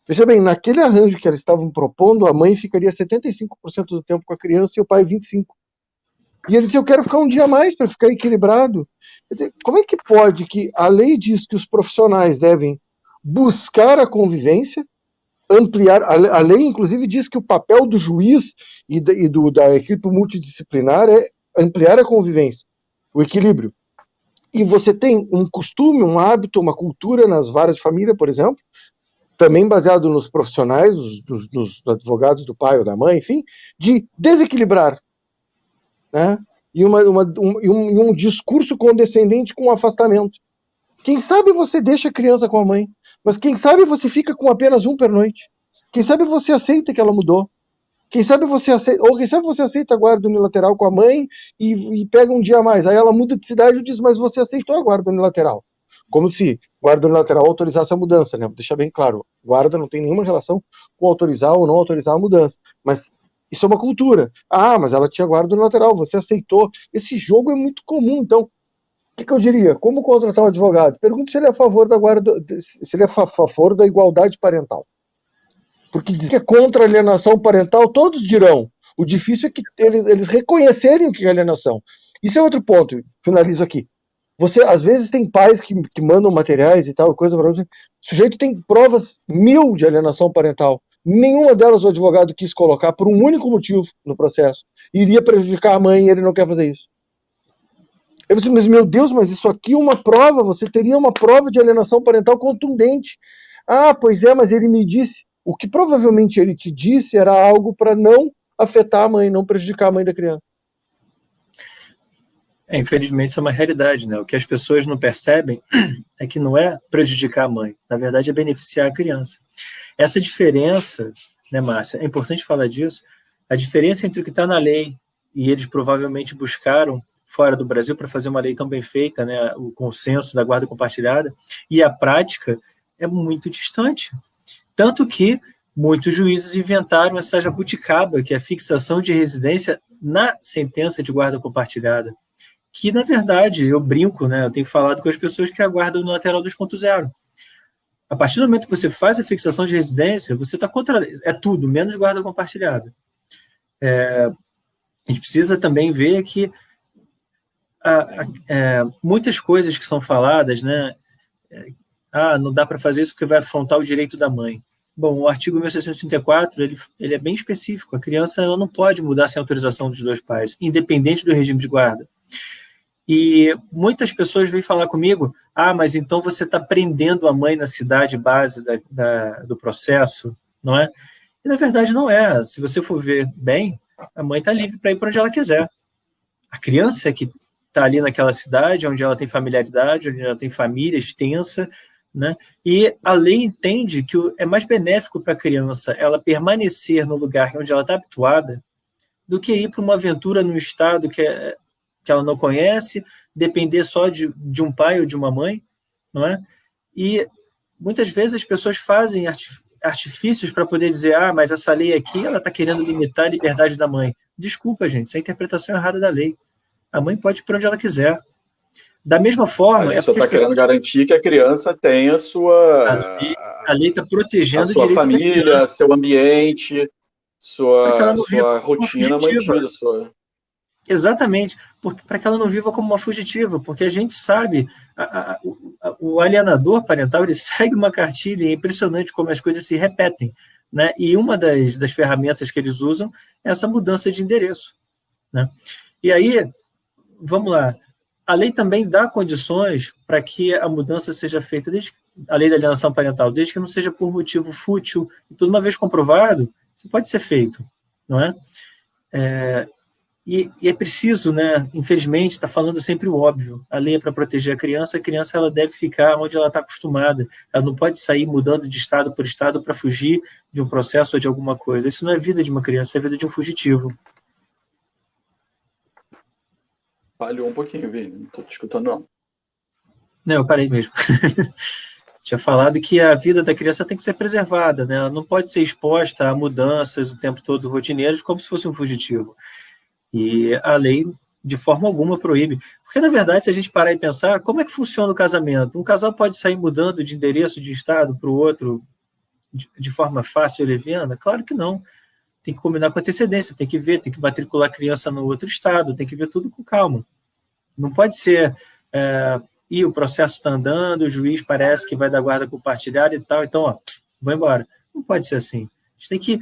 Veja bem, naquele arranjo que eles estavam propondo, a mãe ficaria 75% do tempo com a criança e o pai 25%. E ele disse, eu quero ficar um dia a mais para ficar equilibrado. Como é que pode que a lei diz que os profissionais devem buscar a convivência, ampliar, a lei inclusive diz que o papel do juiz da equipe multidisciplinar é ampliar a convivência, o equilíbrio. E você tem um costume, um hábito, uma cultura nas varas de família, por exemplo, também baseado nos profissionais, nos advogados do pai ou da mãe, enfim, de desequilibrar, né? E um discurso condescendente com afastamento. Quem sabe você deixa a criança com a mãe, mas quem sabe você fica com apenas um pernoite. Quem sabe você aceita que ela mudou. Quem sabe você aceita a guarda unilateral com a mãe e pega um dia a mais. Aí ela muda de cidade e diz, mas você aceitou a guarda unilateral. Como se guarda unilateral autorizasse a mudança, né? Vou deixar bem claro, guarda não tem nenhuma relação com autorizar ou não autorizar a mudança. Mas isso é uma cultura. Ah, mas ela tinha guarda unilateral, você aceitou. Esse jogo é muito comum, então, o que eu diria? Como contratar um advogado? Pergunte se ele é a favor da se ele é a favor da igualdade parental. Porque diz que é contra a alienação parental, todos dirão. O difícil é que eles reconhecerem o que é alienação. Isso é outro ponto, finalizo aqui. Você, às vezes, tem pais que mandam materiais e tal, coisa para você. O sujeito tem provas 1000 de alienação parental. Nenhuma delas o advogado quis colocar por um único motivo no processo. Iria prejudicar a mãe e ele não quer fazer isso. Eu disse, mas meu Deus, mas isso aqui é uma prova, você teria uma prova de alienação parental contundente. Ah, pois é, mas ele me disse. O que provavelmente ele te disse era algo para não afetar a mãe, não prejudicar a mãe da criança. Infelizmente, isso é uma realidade, né? O que as pessoas não percebem é que não é prejudicar a mãe, na verdade é beneficiar a criança. Essa diferença, né, Márcia, é importante falar disso, a diferença entre o que está na lei e eles provavelmente buscaram fora do Brasil para fazer uma lei tão bem feita, né, o consenso da guarda compartilhada, e a prática é muito distante. Tanto que muitos juízes inventaram essa jabuticaba, que é a fixação de residência na sentença de guarda compartilhada, que, na verdade, eu brinco, né, eu tenho falado com as pessoas que aguardam no lateral 2.0. A partir do momento que você faz a fixação de residência, você está contra... É tudo, menos guarda compartilhada. A gente precisa também ver que muitas coisas que são faladas, né, não dá para fazer isso porque vai afrontar o direito da mãe. Bom, o artigo 1634, ele é bem específico. A criança ela não pode mudar sem autorização dos dois pais, independente do regime de guarda. E muitas pessoas vêm falar comigo, mas então você está prendendo a mãe na cidade base do processo, não é? E, na verdade, não é. Se você for ver bem, a mãe está livre para ir para onde ela quiser. A criança é que está ali naquela cidade, onde ela tem familiaridade, onde ela tem família extensa, né? E a lei entende que é mais benéfico para a criança ela permanecer no lugar onde ela está habituada do que ir para uma aventura no estado que ela não conhece, depender só de um pai ou de uma mãe, não é? E muitas vezes as pessoas fazem artifícios para poder dizer, mas essa lei aqui ela está querendo limitar a liberdade da mãe. Desculpa, gente, isso é a interpretação errada da lei. A mãe pode ir para onde ela quiser. Da mesma forma... Você está querendo garantir que a criança tenha a lei está protegendo a sua família, seu ambiente, sua rotina mantida. Exatamente, para que ela não viva como uma fugitiva, porque a gente sabe, o alienador parental ele segue uma cartilha, é impressionante como as coisas se repetem, né? E uma das ferramentas que eles usam é essa mudança de endereço, né? E aí, vamos lá, a lei também dá condições para que a mudança seja feita, a lei da alienação parental, desde que não seja por motivo fútil, e tudo uma vez comprovado, isso pode ser feito, não é? E é preciso, né? Infelizmente, está falando sempre o óbvio. A lei é para proteger a criança ela deve ficar onde ela está acostumada. Ela não pode sair mudando de estado por estado para fugir de um processo ou de alguma coisa. Isso não é vida de uma criança, é vida de um fugitivo. Falhou um pouquinho, Vini. Não estou te escutando, não. Não, eu parei mesmo. Tinha falado que a vida da criança tem que ser preservada, né? Ela não pode ser exposta a mudanças o tempo todo rotineiras como se fosse um fugitivo. E a lei, de forma alguma, proíbe. Porque, na verdade, se a gente parar e pensar, como é que funciona o casamento? Um casal pode sair mudando de endereço de estado para o outro de forma fácil e leviana? Claro que não. Tem que combinar com antecedência, tem que ver, tem que matricular a criança no outro estado, tem que ver tudo com calma. Não pode ser... e o processo está andando, o juiz parece que vai dar guarda compartilhada e tal, então, ó, vou embora. Não pode ser assim. A gente tem que...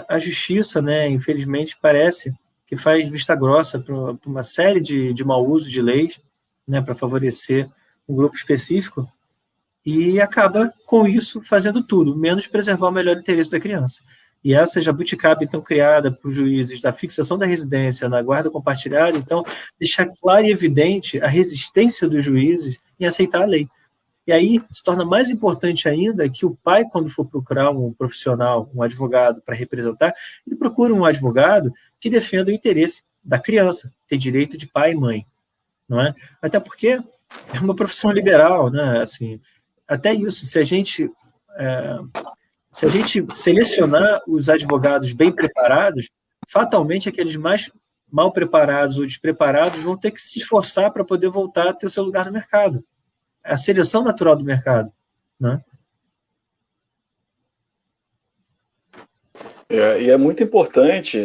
A justiça, né, infelizmente, parece que faz vista grossa para uma série de mau uso de leis, né, para favorecer um grupo específico, e acaba, com isso, fazendo tudo, menos preservar o melhor interesse da criança. E essa jabuticaba, então, criada por juízes da fixação da residência na guarda compartilhada, então, deixar claro e evidente a resistência dos juízes em aceitar a lei. E aí se torna mais importante ainda que o pai, quando for procurar um profissional, um advogado para representar, ele procura um advogado que defenda o interesse da criança, ter direito de pai e mãe, não é? Até porque é uma profissão liberal, né? Assim, até isso, se a gente selecionar os advogados bem preparados, fatalmente aqueles mais mal preparados ou despreparados vão ter que se esforçar para poder voltar a ter o seu lugar no mercado. A seleção natural do mercado, né? E é muito importante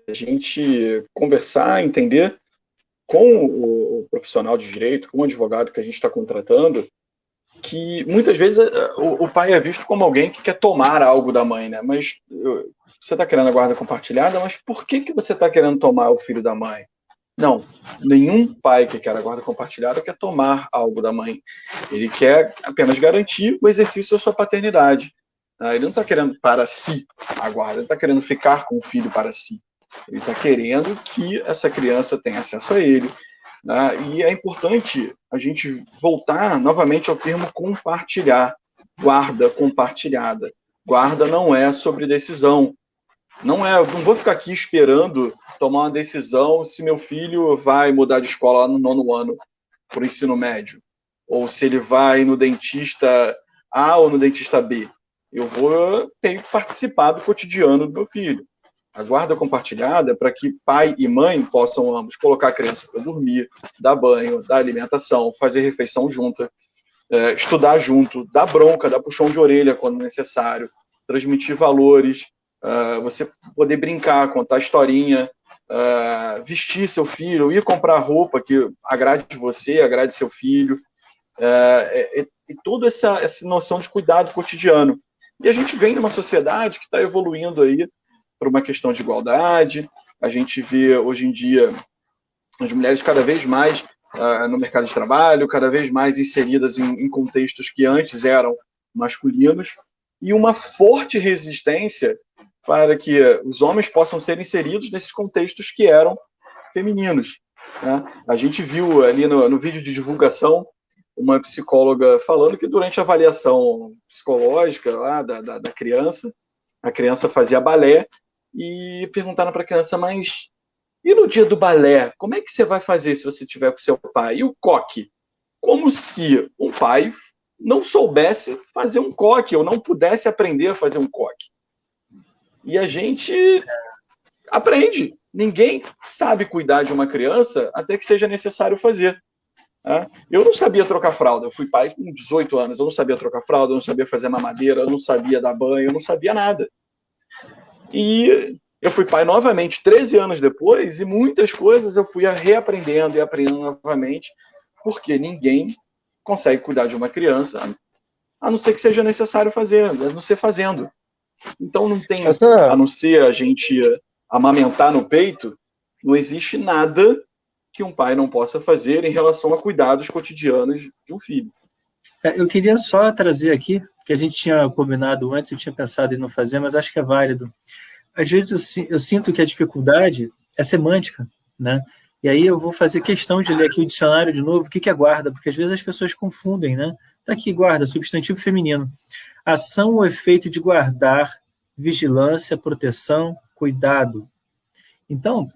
a gente conversar, entender com o profissional de direito, com o advogado que a gente está contratando, que muitas vezes o pai é visto como alguém que quer tomar algo da mãe, né? Mas você está querendo a guarda compartilhada, mas por que você está querendo tomar o filho da mãe? Não, nenhum pai que quer a guarda compartilhada quer tomar algo da mãe. Ele quer apenas garantir o exercício da sua paternidade. Ele não está querendo para si a guarda, ele está querendo ficar com o filho para si. Ele está querendo que essa criança tenha acesso a ele. E é importante a gente voltar novamente ao termo compartilhar. Guarda compartilhada. Guarda não é sobre decisão. Não vou ficar aqui esperando tomar uma decisão se meu filho vai mudar de escola lá no 9º ano para o ensino médio, ou se ele vai no dentista A ou no dentista B. Eu tenho que participar do cotidiano do meu filho. A guarda compartilhada é para que pai e mãe possam ambos colocar a criança para dormir, dar banho, dar alimentação, fazer refeição junta, estudar junto, dar bronca, dar puxão de orelha quando necessário, transmitir valores, você poder brincar, contar historinha, vestir seu filho, ir comprar roupa que agrade você, agrade seu filho, e toda essa noção de cuidado cotidiano. E a gente vem numa sociedade que está evoluindo aí para uma questão de igualdade. A gente vê hoje em dia as mulheres cada vez mais no mercado de trabalho, cada vez mais inseridas em contextos que antes eram masculinos, e uma forte resistência para que os homens possam ser inseridos nesses contextos que eram femininos. Né? A gente viu ali no vídeo de divulgação uma psicóloga falando que durante a avaliação psicológica lá da criança, a criança fazia balé e perguntaram para a criança, mas e no dia do balé, como é que você vai fazer se você estiver com seu pai? E o coque? Como se um pai não soubesse fazer um coque ou não pudesse aprender a fazer um coque. E a gente aprende. Ninguém sabe cuidar de uma criança até que seja necessário fazer. Eu não sabia trocar fralda. Eu fui pai com 18 anos. Eu não sabia trocar fralda, eu não sabia fazer mamadeira, eu não sabia dar banho, eu não sabia nada. E eu fui pai novamente 13 anos depois e muitas coisas eu fui reaprendendo e aprendendo novamente, porque ninguém consegue cuidar de uma criança a não ser que seja necessário fazer, a não ser fazendo. Então não tem, a não ser a gente amamentar no peito, não existe nada que um pai não possa fazer em relação a cuidados cotidianos de um filho. Eu queria só trazer aqui, que a gente tinha combinado antes, eu tinha pensado em não fazer, mas acho que é válido. Às vezes eu sinto que a dificuldade é semântica, né? E aí eu vou fazer questão de ler aqui o dicionário de novo, o que é guarda, porque às vezes as pessoas confundem, né? Tá aqui, guarda, substantivo feminino. Ação ou efeito de guardar, vigilância, proteção, cuidado. Então,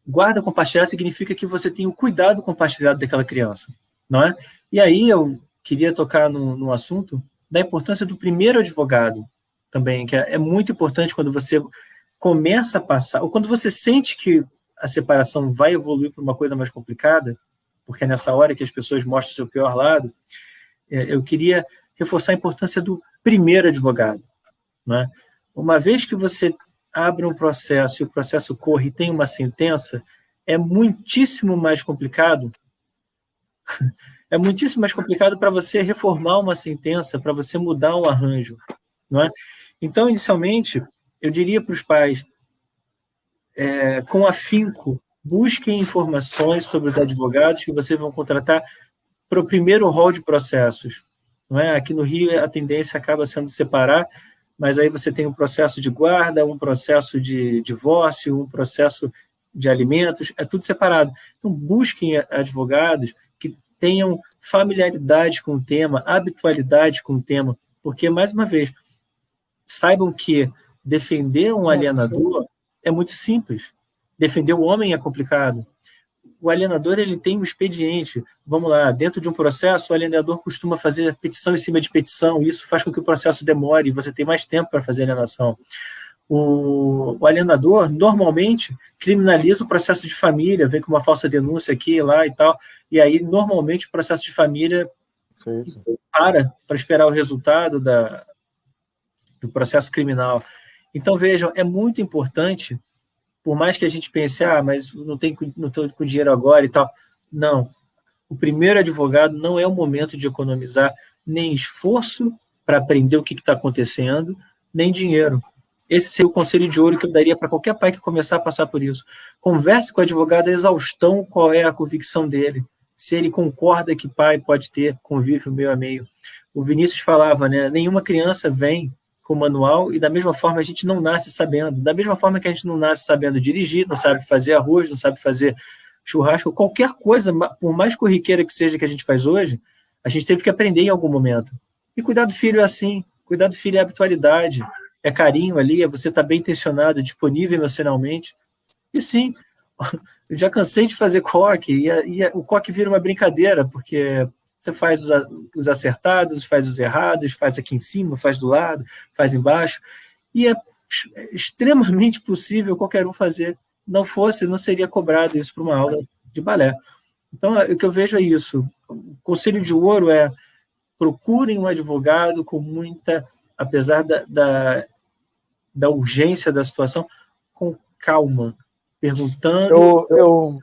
guarda compartilhada significa que você tem o cuidado compartilhado daquela criança, não é? E aí eu queria tocar no assunto da importância do primeiro advogado também, que é muito importante quando você começa a passar, ou quando você sente que a separação vai evoluir para uma coisa mais complicada, porque é nessa hora que as pessoas mostram seu pior lado, eu queria reforçar a importância do primeiro advogado, né? Uma vez que você abre um processo e o processo corre e tem uma sentença, é muitíssimo mais complicado para você reformar uma sentença, para você mudar um arranjo, não é? Então, inicialmente, eu diria para os pais, com afinco, busquem informações sobre os advogados que vocês vão contratar para o primeiro rol de processos, não é? Aqui no Rio a tendência acaba sendo separar, mas aí você tem um processo de guarda, um processo de divórcio, um processo de alimentos, é tudo separado. Então, busquem advogados que tenham familiaridade com o tema, habitualidade com o tema, porque, mais uma vez, saibam que defender um alienador é muito simples. Defender o homem é complicado. O alienador, ele tem um expediente. Vamos lá, dentro de um processo, o alienador costuma fazer petição em cima de petição, e isso faz com que o processo demore, e você tem mais tempo para fazer alienação. O alienador, normalmente, criminaliza o processo de família, vem com uma falsa denúncia aqui, lá e tal, e aí, normalmente, o processo de família para esperar o resultado do processo criminal. Então, vejam, é muito importante, por mais que a gente pense, mas não estou com dinheiro agora e tal. Não. O primeiro advogado não é o momento de economizar nem esforço para aprender o que está acontecendo, nem dinheiro. Esse seria o conselho de ouro que eu daria para qualquer pai que começar a passar por isso. Converse com o advogado a exaustão qual é a convicção dele, se ele concorda que pai pode ter convívio meio a meio. O Vinícius falava, né? Nenhuma criança vem com manual, e da mesma forma a gente não nasce sabendo. Da mesma forma que a gente não nasce sabendo dirigir, não sabe fazer arroz, não sabe fazer churrasco, qualquer coisa, por mais corriqueira que seja que a gente faz hoje, a gente teve que aprender em algum momento. E cuidar do filho é assim, cuidar do filho é habitualidade, é carinho ali, é você estar bem intencionado, disponível emocionalmente. E sim, eu já cansei de fazer coque, e o coque vira uma brincadeira, porque você faz os acertados, faz os errados, faz aqui em cima, faz do lado, faz embaixo, e é extremamente possível qualquer um fazer. Não seria cobrado isso para uma aula de balé. Então, o que eu vejo é isso. O conselho de ouro é: procurem um advogado com muita, apesar da urgência da situação, com calma, perguntando...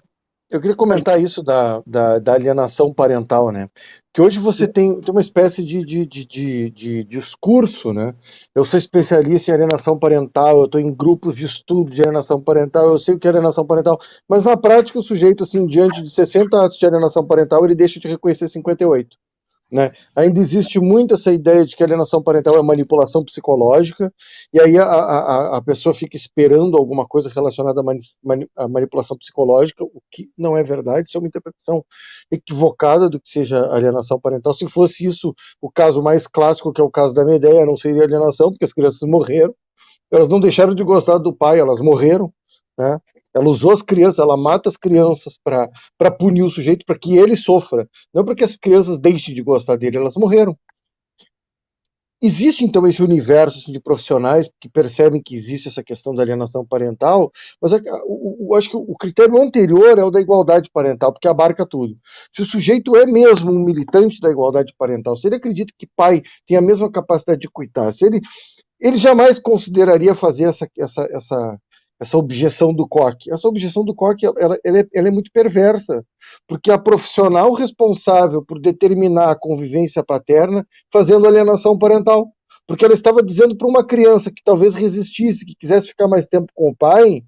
Eu queria comentar isso da alienação parental, né? Que hoje você tem uma espécie de discurso, né? Eu sou especialista em alienação parental, eu estou em grupos de estudo de alienação parental, eu sei o que é alienação parental, mas na prática o sujeito, assim, diante de 60 atos de alienação parental, ele deixa de reconhecer 58. Né? Ainda existe muito essa ideia de que a alienação parental é manipulação psicológica, e aí a pessoa fica esperando alguma coisa relacionada à manipulação psicológica, o que não é verdade, isso é uma interpretação equivocada do que seja alienação parental. Se fosse isso o caso mais clássico, que é o caso da Medea, não seria alienação, porque as crianças morreram, elas não deixaram de gostar do pai, elas morreram, né? Ela usou as crianças, ela mata as crianças para punir o sujeito, para que ele sofra. Não para que as crianças deixem de gostar dele, elas morreram. Existe, então, esse universo assim, de profissionais que percebem que existe essa questão da alienação parental, mas acho que o critério anterior é o da igualdade parental, porque abarca tudo. Se o sujeito é mesmo um militante da igualdade parental, se ele acredita que pai tem a mesma capacidade de cuidar, se ele jamais consideraria fazer essa objeção do coque. Essa objeção do coque ela é muito perversa, porque a profissional responsável por determinar a convivência paterna fazendo alienação parental, porque ela estava dizendo para uma criança que talvez resistisse, que quisesse ficar mais tempo com o pai,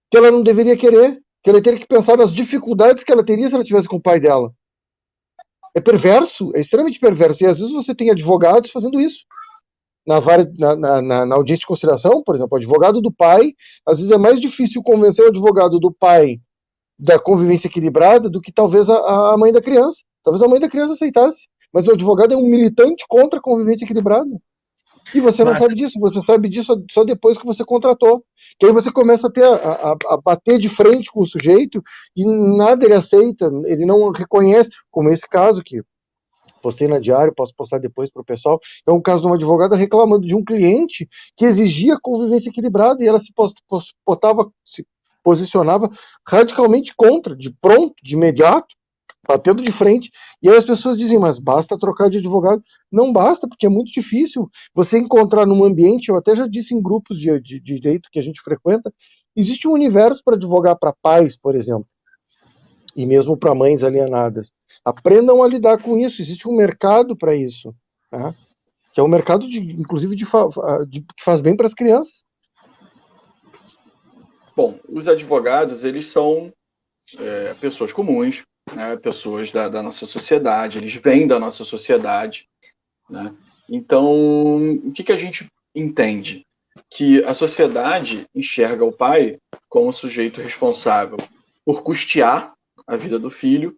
que ela não deveria querer, que ela teria que pensar nas dificuldades que ela teria se ela estivesse com o pai dela. É perverso, é extremamente perverso, e às vezes você tem advogados fazendo isso. na audiência de conciliação, por exemplo, o advogado do pai, às vezes é mais difícil convencer o advogado do pai da convivência equilibrada do que talvez a mãe da criança. Talvez a mãe da criança aceitasse, mas o advogado é um militante contra a convivência equilibrada. E você não sabe disso, você sabe disso só depois que você contratou. Que aí você começa a bater de frente com o sujeito e nada ele aceita, ele não reconhece, como esse caso que postei na Diário, posso postar depois para o pessoal, é um caso de uma advogada reclamando de um cliente que exigia convivência equilibrada e ela se posicionava radicalmente contra, de pronto, de imediato, batendo de frente. E aí as pessoas dizem, mas basta trocar de advogado. Não basta, porque é muito difícil você encontrar num ambiente, eu até já disse em grupos de direito que a gente frequenta, existe um universo para advogar para pais, por exemplo, e mesmo para mães alienadas. Aprendam a lidar com isso, existe um mercado para isso, né? Que é um mercado, inclusive, que faz bem para as crianças. Bom, os advogados, eles são pessoas comuns, né, pessoas da nossa sociedade, eles vêm da nossa sociedade, né? Então, o que a gente entende? Que a sociedade enxerga o pai como sujeito responsável por custear a vida do filho,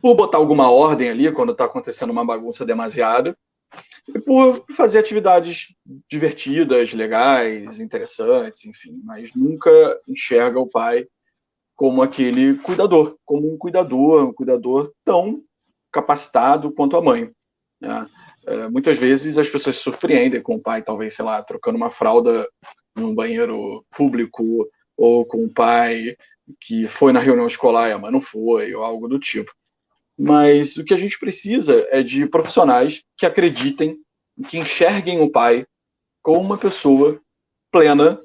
por botar alguma ordem ali quando está acontecendo uma bagunça demasiada, e por fazer atividades divertidas, legais, interessantes, enfim, mas nunca enxerga o pai como aquele cuidador, como um cuidador tão capacitado quanto a mãe, né? Muitas vezes as pessoas se surpreendem com o pai, talvez, sei lá, trocando uma fralda num banheiro público, ou com o pai que foi na reunião escolar e a mãe não foi, ou algo do tipo. Mas o que a gente precisa é de profissionais que acreditem, que enxerguem o pai como uma pessoa plena,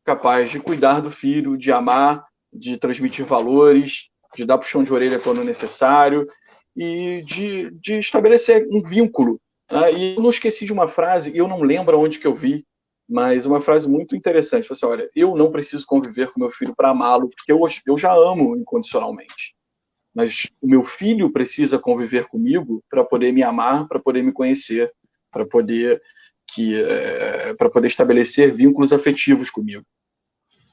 capaz de cuidar do filho, de amar, de transmitir valores, de dar puxão de orelha quando necessário e de estabelecer um vínculo. E eu não esqueci de uma frase, eu não lembro onde que eu vi, mas uma frase muito interessante. Assim, olha, eu não preciso conviver com meu filho para amá-lo, porque eu já amo incondicionalmente. Mas o meu filho precisa conviver comigo para poder me amar, para poder me conhecer, para poder estabelecer vínculos afetivos comigo.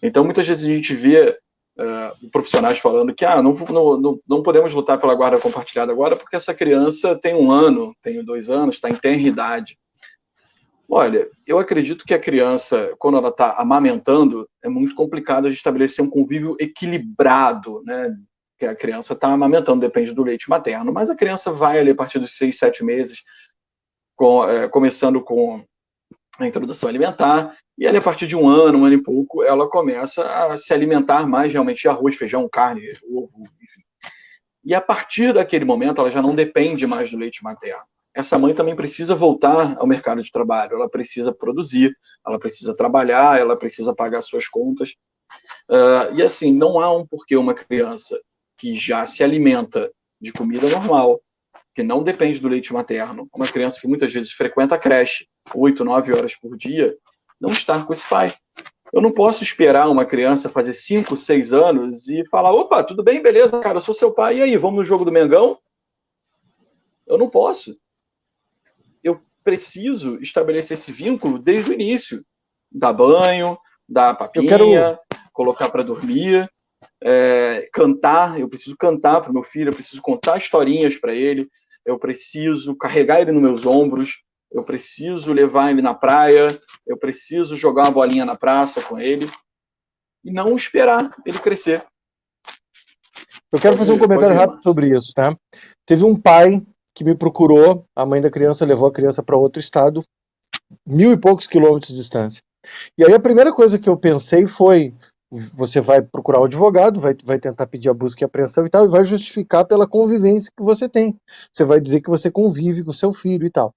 Então, muitas vezes a gente vê profissionais falando que não podemos lutar pela guarda compartilhada agora porque essa criança tem 1 ano, tem 2 anos, está em tenra idade. Olha, eu acredito que a criança, quando ela está amamentando, é muito complicado de estabelecer um convívio equilibrado, né? Que a criança está amamentando, depende do leite materno, mas a criança vai ali a partir dos 6, 7 meses, começando com a introdução alimentar, e ali a partir de 1 ano e pouco, ela começa a se alimentar mais realmente de arroz, feijão, carne, ovo, enfim. E a partir daquele momento, ela já não depende mais do leite materno. Essa mãe também precisa voltar ao mercado de trabalho, ela precisa produzir, ela precisa trabalhar, ela precisa pagar suas contas. E assim, não há um porquê uma criança que já se alimenta de comida normal, que não depende do leite materno, uma criança que muitas vezes frequenta a creche 8, 9 horas por dia, não estar com esse pai. Eu não posso esperar uma criança fazer 5, 6 anos e falar, opa, tudo bem, beleza, cara, eu sou seu pai, e aí, vamos no jogo do Mengão? Eu não posso. Eu preciso estabelecer esse vínculo desde o início. Dar banho, dar papinha, colocar para dormir, cantar, eu preciso cantar para o meu filho, eu preciso contar historinhas para ele, eu preciso carregar ele nos meus ombros, eu preciso levar ele na praia, eu preciso jogar uma bolinha na praça com ele e não esperar ele crescer. Eu quero fazer um comentário rápido sobre isso, tá? Teve um pai que me procurou, a mãe da criança levou a criança para outro estado, 1.000 e poucos quilômetros de distância. E aí a primeira coisa que eu pensei foi, você vai procurar o advogado, vai tentar pedir a busca e apreensão e tal, e vai justificar pela convivência que você tem. Você vai dizer que você convive com seu filho e tal.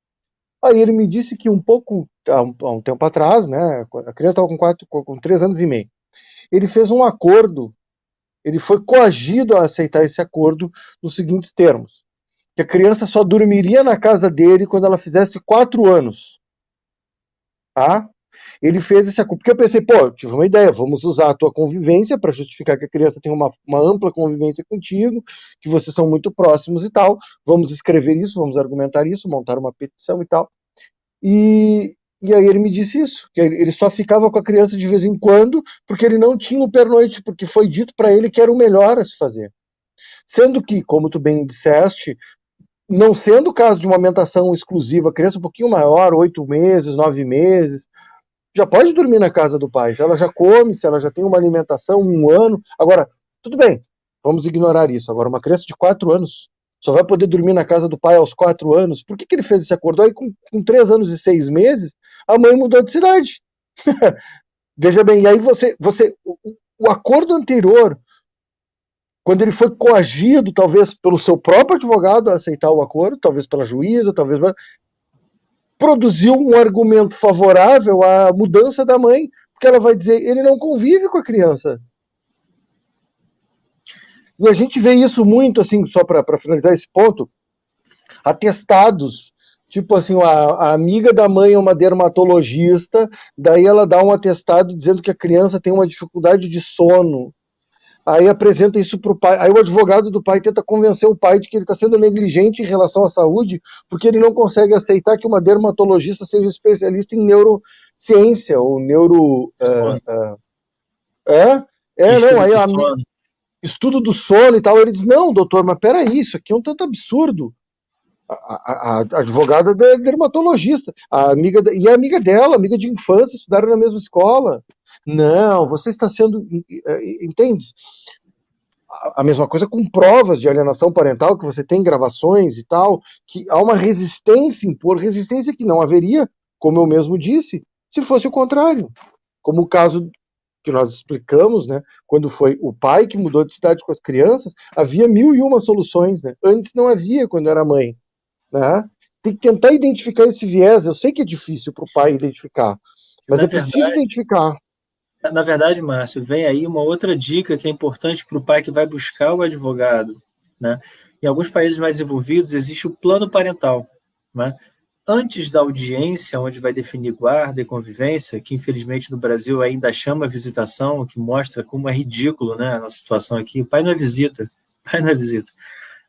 Aí ele me disse que há um tempo atrás, né, a criança estava com 3 anos e meio, ele fez um acordo, ele foi coagido a aceitar esse acordo nos seguintes termos, que a criança só dormiria na casa dele quando ela fizesse 4 anos. Tá? Ele fez esse acordo, porque eu pensei, tive uma ideia, vamos usar a tua convivência para justificar que a criança tem uma ampla convivência contigo, que vocês são muito próximos e tal, vamos escrever isso, vamos argumentar isso, montar uma petição e tal. E E aí ele me disse isso, que ele só ficava com a criança de vez em quando, porque ele não tinha o pernoite, porque foi dito para ele que era o melhor a se fazer. Sendo que, como tu bem disseste, não sendo o caso de uma amamentação exclusiva, a criança um pouquinho maior, 8 meses, 9 meses, já pode dormir na casa do pai. Se ela já come, se ela já tem uma alimentação, 1 ano. Agora, tudo bem, vamos ignorar isso. Agora, uma criança de 4 anos só vai poder dormir na casa do pai aos 4 anos. Por que ele fez esse acordo? Aí, com 3 anos e 6 meses, a mãe mudou de cidade. Veja bem, e aí o acordo anterior, quando ele foi coagido, talvez pelo seu próprio advogado a aceitar o acordo, talvez pela juíza, talvez produziu um argumento favorável à mudança da mãe, porque ela vai dizer, ele não convive com a criança. E a gente vê isso muito, assim, só para finalizar esse ponto, atestados, tipo assim, a amiga da mãe é uma dermatologista, daí ela dá um atestado dizendo que a criança tem uma dificuldade de sono. Aí apresenta isso para o pai. Aí o advogado do pai tenta convencer o pai de que ele está sendo negligente em relação à saúde, porque ele não consegue aceitar que uma dermatologista seja especialista em neurociência ou neuro. Não, aí estudo do sono e tal. Ele diz: não, doutor, mas peraí, isso aqui é um tanto absurdo. A advogada é dermatologista, a amiga dela, amiga de infância, estudaram na mesma escola. Não, você está sendo. Entende? A mesma coisa com provas de alienação parental, que você tem gravações e tal, que há uma resistência, impor resistência que não haveria, como eu mesmo disse, se fosse o contrário. Como o caso que nós explicamos, né, quando foi o pai que mudou de cidade com as crianças, havia 1001 soluções, né? Antes não havia quando era mãe. Né? Tem que tentar identificar esse viés. Eu sei que é difícil para o pai identificar, mas é preciso identificar. Na verdade, Márcio, vem aí uma outra dica que é importante para o pai que vai buscar o advogado. Né? Em alguns países mais envolvidos existe o plano parental. Né? Antes da audiência, onde vai definir guarda e convivência, que infelizmente no Brasil ainda chama visitação, o que mostra como é ridículo, né, a nossa situação aqui. O pai não é visita.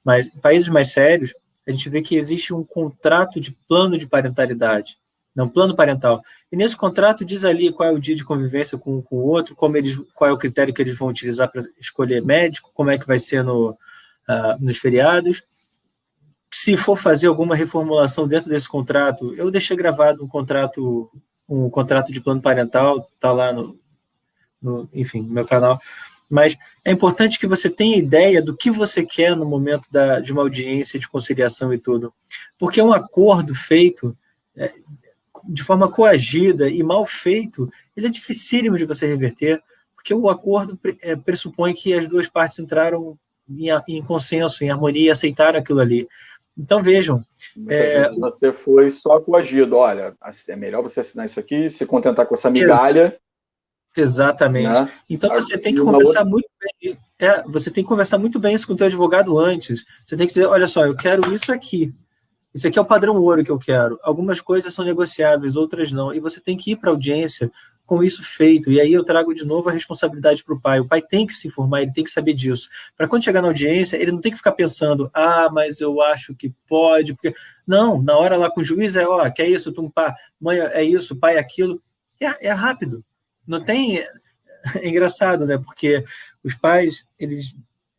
Mas em países mais sérios, a gente vê que existe um contrato de plano de parentalidade, não plano parental. E nesse contrato diz ali qual é o dia de convivência com o outro, qual é o critério que eles vão utilizar para escolher médico, como é que vai ser nos feriados. Se for fazer alguma reformulação dentro desse contrato, eu deixei gravado um contrato de plano parental, está lá no meu canal. Mas é importante que você tenha ideia do que você quer no momento de uma audiência de conciliação e tudo. Porque um acordo feito de forma coagida e mal feito, ele é dificílimo de você reverter, porque o acordo pressupõe que as duas partes entraram em consenso, em harmonia e aceitaram aquilo ali. Então, vejam... Muitas vezes você foi só coagido. Olha, é melhor você assinar isso aqui, se contentar com essa migalha... Exatamente. Né? Então você tem que conversar muito bem. Você tem que conversar muito bem isso com o teu advogado antes. Você tem que dizer, olha só, eu quero isso aqui. Isso aqui é o padrão ouro que eu quero. Algumas coisas são negociáveis, outras não. E você tem que ir para a audiência com isso feito. E aí eu trago de novo a responsabilidade para o pai. O pai tem que se informar, ele tem que saber disso. Para quando chegar na audiência, ele não tem que ficar pensando, mas eu acho que pode. Porque... Não, na hora lá com o juiz que é isso, mãe é isso, pai é aquilo. É rápido. Não tem... É engraçado, né? Porque os pais, eles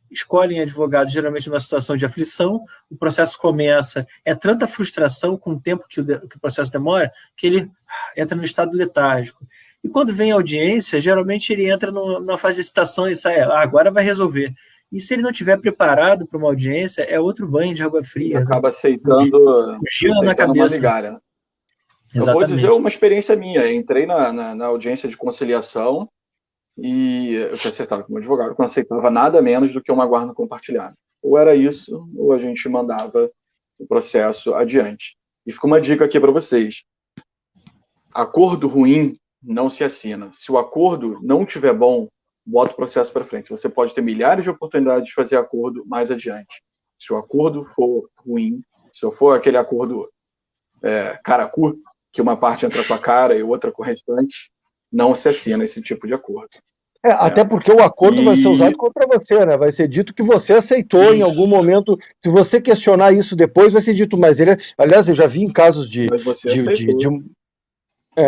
escolhem advogados geralmente numa situação de aflição, o processo começa, é tanta frustração com o tempo que o processo demora, que ele entra no estado letárgico. E quando vem a audiência, geralmente ele entra numa fase de excitação e sai, agora vai resolver. E se ele não estiver preparado para uma audiência, é outro banho de água fria. Acaba aceitando na cabeça. Uma migalha. Eu vou dizer uma experiência minha. Eu entrei na audiência de conciliação e eu tinha acertado como advogado, eu não aceitava nada menos do que uma guarda compartilhada. Ou era isso, ou a gente mandava o processo adiante. E fica uma dica aqui para vocês. Acordo ruim não se assina. Se o acordo não estiver bom, bota o processo para frente. Você pode ter milhares de oportunidades de fazer acordo mais adiante. Se o acordo for ruim, se for aquele acordo caracu, que uma parte entra com a cara e outra com o restante, não se assina esse tipo de acordo. Até porque o acordo vai ser usado contra você, né? Vai ser dito que você aceitou em algum momento. Se você questionar isso depois, vai ser dito, mas ele... Aliás, eu já vi em casos de... Mas você aceitou.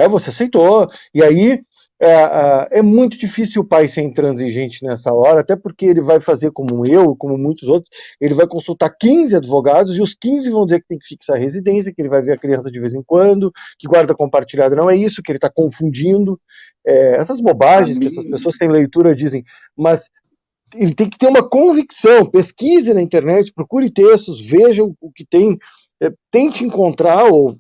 Você aceitou. E aí é muito difícil o pai ser intransigente nessa hora, até porque ele vai fazer como eu, como muitos outros, ele vai consultar 15 advogados e os 15 vão dizer que tem que fixar a residência, que ele vai ver a criança de vez em quando, que guarda compartilhada não é isso, que ele está confundindo. Essas bobagens que essas pessoas sem leitura dizem, mas ele tem que ter uma convicção, pesquise na internet, procure textos, veja o que tem, tente encontrar, ou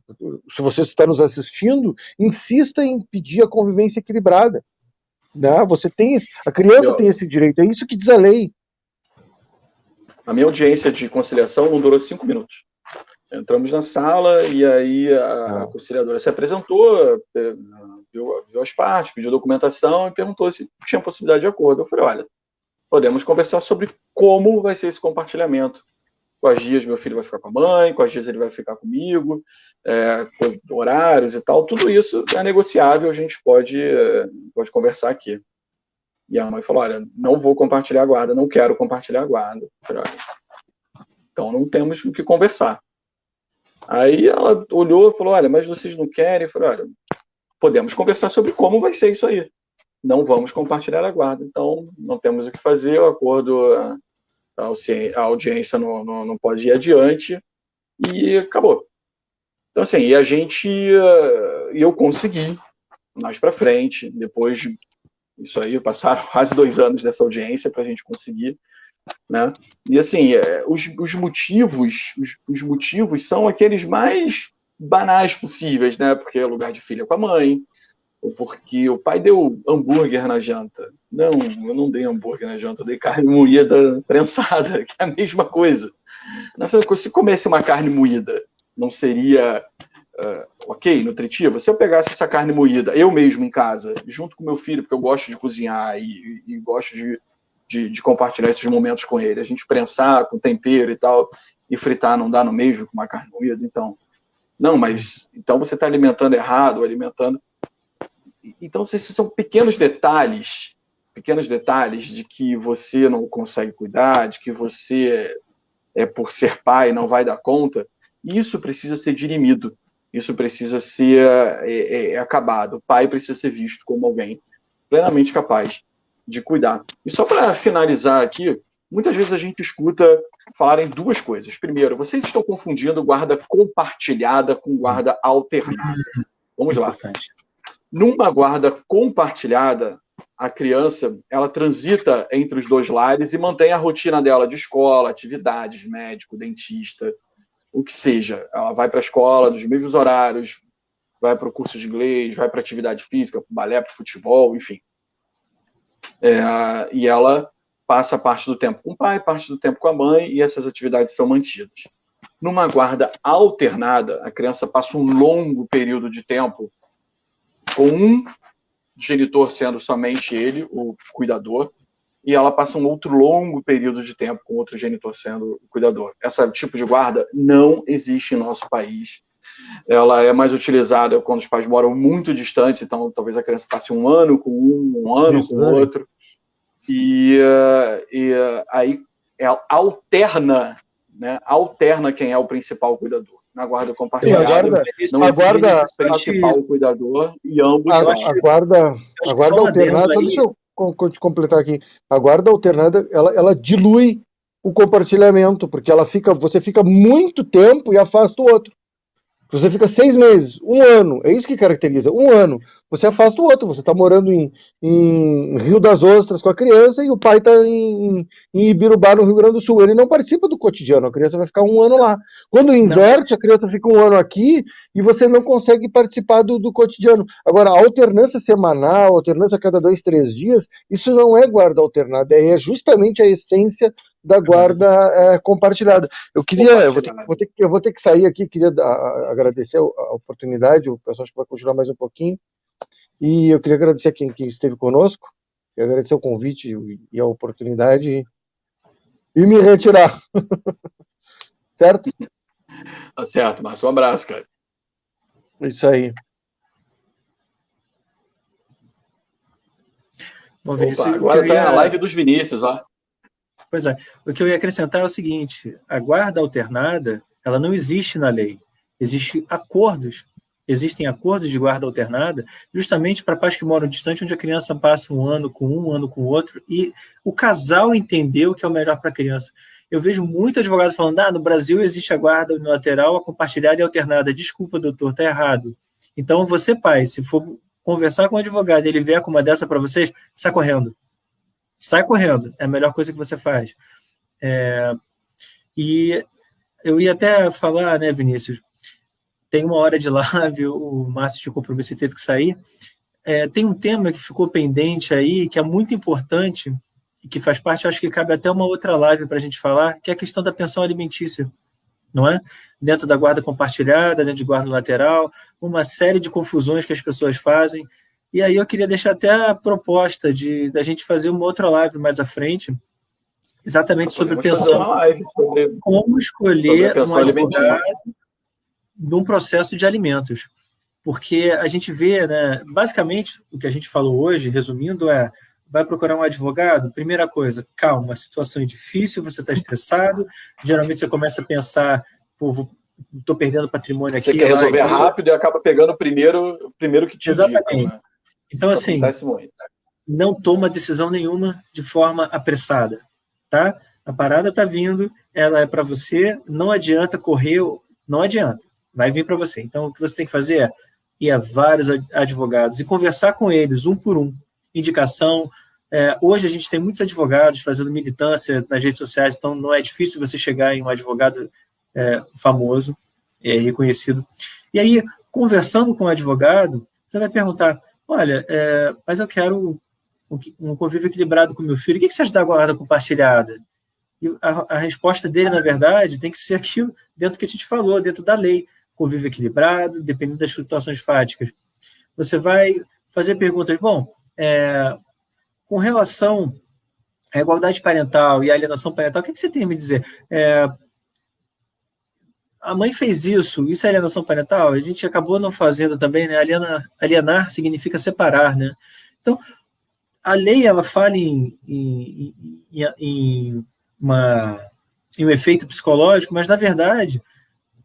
se você está nos assistindo, insista em pedir a convivência equilibrada. Né? A criança tem esse direito, é isso que diz a lei. A minha audiência de conciliação não durou 5 minutos. Entramos na sala e aí a conciliadora se apresentou, viu as partes, pediu documentação e perguntou se tinha possibilidade de acordo. Eu falei, olha, podemos conversar sobre como vai ser esse compartilhamento. Quais dias meu filho vai ficar com a mãe, quais dias ele vai ficar comigo, horários e tal. Tudo isso é negociável, a gente pode conversar aqui. E a mãe falou, olha, não vou compartilhar a guarda, não quero compartilhar a guarda. Eu falei, olha, então não temos o que conversar. Aí ela olhou e falou, olha, mas vocês não querem? Eu falei, olha, podemos conversar sobre como vai ser isso aí. Não vamos compartilhar a guarda, então não temos o que fazer, o acordo, a audiência não pode ir adiante, e acabou. Então, assim, eu consegui, mais para frente, depois de isso aí, passaram quase 2 anos dessa audiência para a gente conseguir, né? E, assim, os motivos são aqueles mais banais possíveis, né? Porque é lugar de filha com a mãe, ou porque o pai deu hambúrguer na janta. Não, eu não dei hambúrguer na janta, eu dei carne moída prensada, que é a mesma coisa. Se comesse uma carne moída, não seria ok, nutritiva? Se eu pegasse essa carne moída, eu mesmo em casa, junto com meu filho, porque eu gosto de cozinhar e gosto de compartilhar esses momentos com ele, a gente prensar com tempero e tal, e fritar não dá no mesmo com uma carne moída, então... Não, mas então você está alimentando errado, alimentando... Então, esses são pequenos detalhes de que você não consegue cuidar, de que você, por ser pai, não vai dar conta, e isso precisa ser dirimido, isso precisa ser acabado. O pai precisa ser visto como alguém plenamente capaz de cuidar. E só para finalizar aqui, muitas vezes a gente escuta falar em 2 coisas. Primeiro, vocês estão confundindo guarda compartilhada com guarda alternada. Vamos lá. Numa guarda compartilhada, a criança, ela transita entre os 2 lares e mantém a rotina dela de escola, atividades, médico, dentista, o que seja. Ela vai para a escola nos mesmos horários, vai para o curso de inglês, vai para atividade física, para o balé, para o futebol, enfim. E ela passa parte do tempo com o pai, parte do tempo com a mãe, e essas atividades são mantidas. Numa guarda alternada, a criança passa um longo período de tempo com um genitor sendo somente ele, o cuidador, e ela passa um outro longo período de tempo com outro genitor sendo o cuidador. Esse tipo de guarda não existe em nosso país. Ela é mais utilizada quando os pais moram muito distante, então talvez a criança passe um ano com um ano com o outro, e aí alterna, né? Alterna quem é o principal cuidador. Na guarda compartilhada, não existe esse principal cuidador e ambos a guarda alternada, deixa eu completar aqui, a guarda alternada, ela dilui o compartilhamento, porque você fica muito tempo e afasta o outro. Você fica 6 meses, 1 ano, é isso que caracteriza, 1 ano. Você afasta o outro, você está morando em Rio das Ostras com a criança e o pai está em Ibirubá, no Rio Grande do Sul. Ele não participa do cotidiano, a criança vai ficar 1 ano lá. Quando inverte, a criança fica 1 ano aqui e você não consegue participar do cotidiano. Agora, a alternância semanal, alternância a cada 2, 3 dias, isso não é guarda alternada, é justamente a essência da guarda compartilhada. Eu vou ter que sair aqui, queria agradecer a oportunidade, o pessoal acho que vai continuar mais um pouquinho, e eu queria agradecer a quem esteve conosco, agradecer o convite e a oportunidade, e me retirar. Certo? Tá certo, Márcio, um abraço, cara. Isso aí. Bom, Vinícius, agora tá a live dos Vinícius, ó. Pois é. O que eu ia acrescentar é o seguinte: a guarda alternada, ela não existe na lei. Existem acordos existem acordos de guarda alternada, justamente para pais que moram distante, onde a criança passa um ano com o outro, e o casal entendeu o que é o melhor para a criança. Eu vejo muito advogado falando, no Brasil existe a guarda unilateral, a compartilhada e alternada. Desculpa, doutor, está errado. Então, você, pai, se for conversar com o advogado e ele vier com uma dessa para vocês, sai correndo. Sai correndo. É a melhor coisa que você faz. E eu ia até falar, né, Vinícius, tem uma hora de live, o Márcio tinha compromisso e teve que sair. Tem um tema que ficou pendente aí, que é muito importante, e que faz parte, acho que cabe até uma outra live para a gente falar, que é a questão da pensão alimentícia, não é? Dentro da guarda compartilhada, dentro de guarda lateral, uma série de confusões que as pessoas fazem. E aí eu queria deixar até a proposta da gente fazer uma outra live mais à frente, exatamente sobre pensão. Como escolher um advogado num processo de alimentos. Porque a gente vê, né, basicamente, o que a gente falou hoje, resumindo, vai procurar um advogado? Primeira coisa, calma, a situação é difícil, você está estressado, geralmente você começa a pensar, estou perdendo patrimônio aqui. Você quer resolver rápido e acaba pegando o primeiro que te Exatamente. indica, né? Então, assim, não toma decisão nenhuma de forma apressada, tá? A parada está vindo, ela é para você, não adianta correr, não adianta, vai vir para você. Então, o que você tem que fazer é ir a vários advogados e conversar com eles, um por um, indicação. Hoje a gente tem muitos advogados fazendo militância nas redes sociais, então não é difícil você chegar em um advogado famoso, reconhecido. E aí, conversando com o advogado, você vai perguntar, olha, mas eu quero um convívio equilibrado com meu filho, o que você acha da guarda compartilhada? E a resposta dele, na verdade, tem que ser aquilo dentro do que a gente falou, dentro da lei, convívio equilibrado, dependendo das situações fáticas. Você vai fazer perguntas, com relação à igualdade parental e à alienação parental, o que você tem a me dizer? A mãe fez isso é alienação parental? A gente acabou não fazendo também, né? Alienar significa separar, né? Então, a lei, ela fala em um efeito psicológico, mas, na verdade,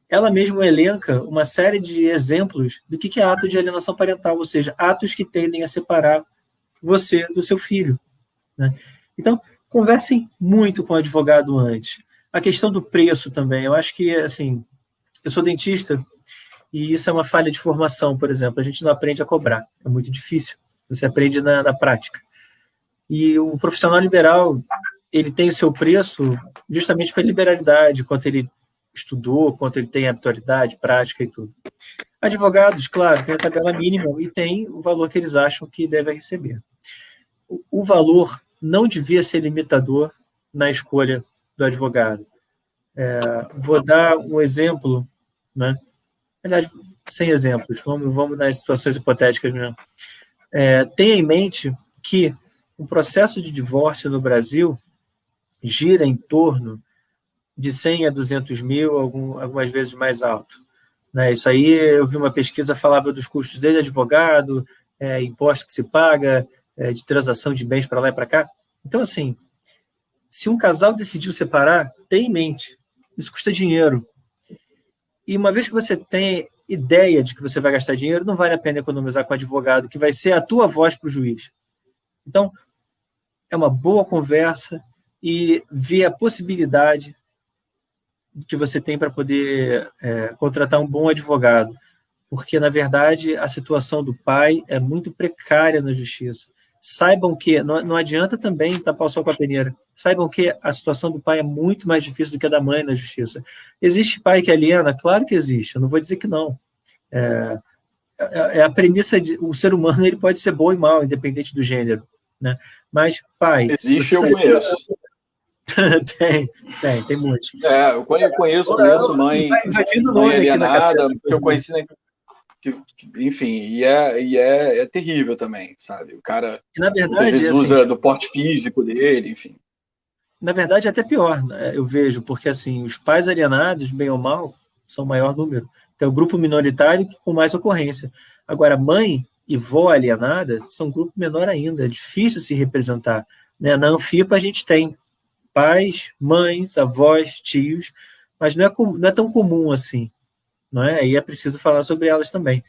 ela mesma elenca uma série de exemplos do que é ato de alienação parental, ou seja, atos que tendem a separar você do seu filho, né? Então, conversem muito com o advogado antes. A questão do preço também, eu acho que, assim, eu sou dentista e isso é uma falha de formação, por exemplo, a gente não aprende a cobrar, é muito difícil, você aprende na prática. E o profissional liberal, ele tem o seu preço justamente pela liberalidade, quanto ele estudou, quanto ele tem habitualidade, prática e tudo. Advogados, claro, tem a tabela mínima e tem o valor que eles acham que devem receber. O valor não devia ser limitador na escolha do advogado. Vou dar um exemplo, né? Aliás, sem exemplos, vamos nas situações hipotéticas mesmo. Tenha em mente que o processo de divórcio no Brasil gira em torno de 100 a 200 mil, algumas vezes mais alto, né? Isso aí, eu vi uma pesquisa, falava dos custos de advogado, imposto que se paga, de transação de bens para lá e para cá. Então, assim, se um casal decidiu separar, tenha em mente, isso custa dinheiro. E uma vez que você tem ideia de que você vai gastar dinheiro, não vale a pena economizar com advogado, que vai ser a tua voz para o juiz. Então, é uma boa conversa e ver a possibilidade que você tem para poder contratar um bom advogado, porque, na verdade, a situação do pai é muito precária na justiça. Saibam que, não adianta também tapar o sol com a peneira, saibam que a situação do pai é muito mais difícil do que a da mãe na justiça. Existe pai que aliena? Claro que existe, eu não vou dizer que não. A premissa de o ser humano, ele pode ser bom e mau, independente do gênero, né? Mas, pai... Existe, eu conheço. Tem muitos. Eu conheço mãe alienada, que eu conheci, né, enfim, e é terrível também, sabe? O cara, na verdade, às vezes usa do porte físico dele, enfim. Na verdade, é até pior, né? Eu vejo, porque assim, os pais alienados, bem ou mal, são o maior número. Tem o grupo minoritário com mais ocorrência. Agora, mãe e vó alienada são um grupo menor ainda, é difícil se representar, né? Na Anfipa a gente tem pais, mães, avós, tios, mas não é tão comum assim, não é? E é preciso falar sobre elas também.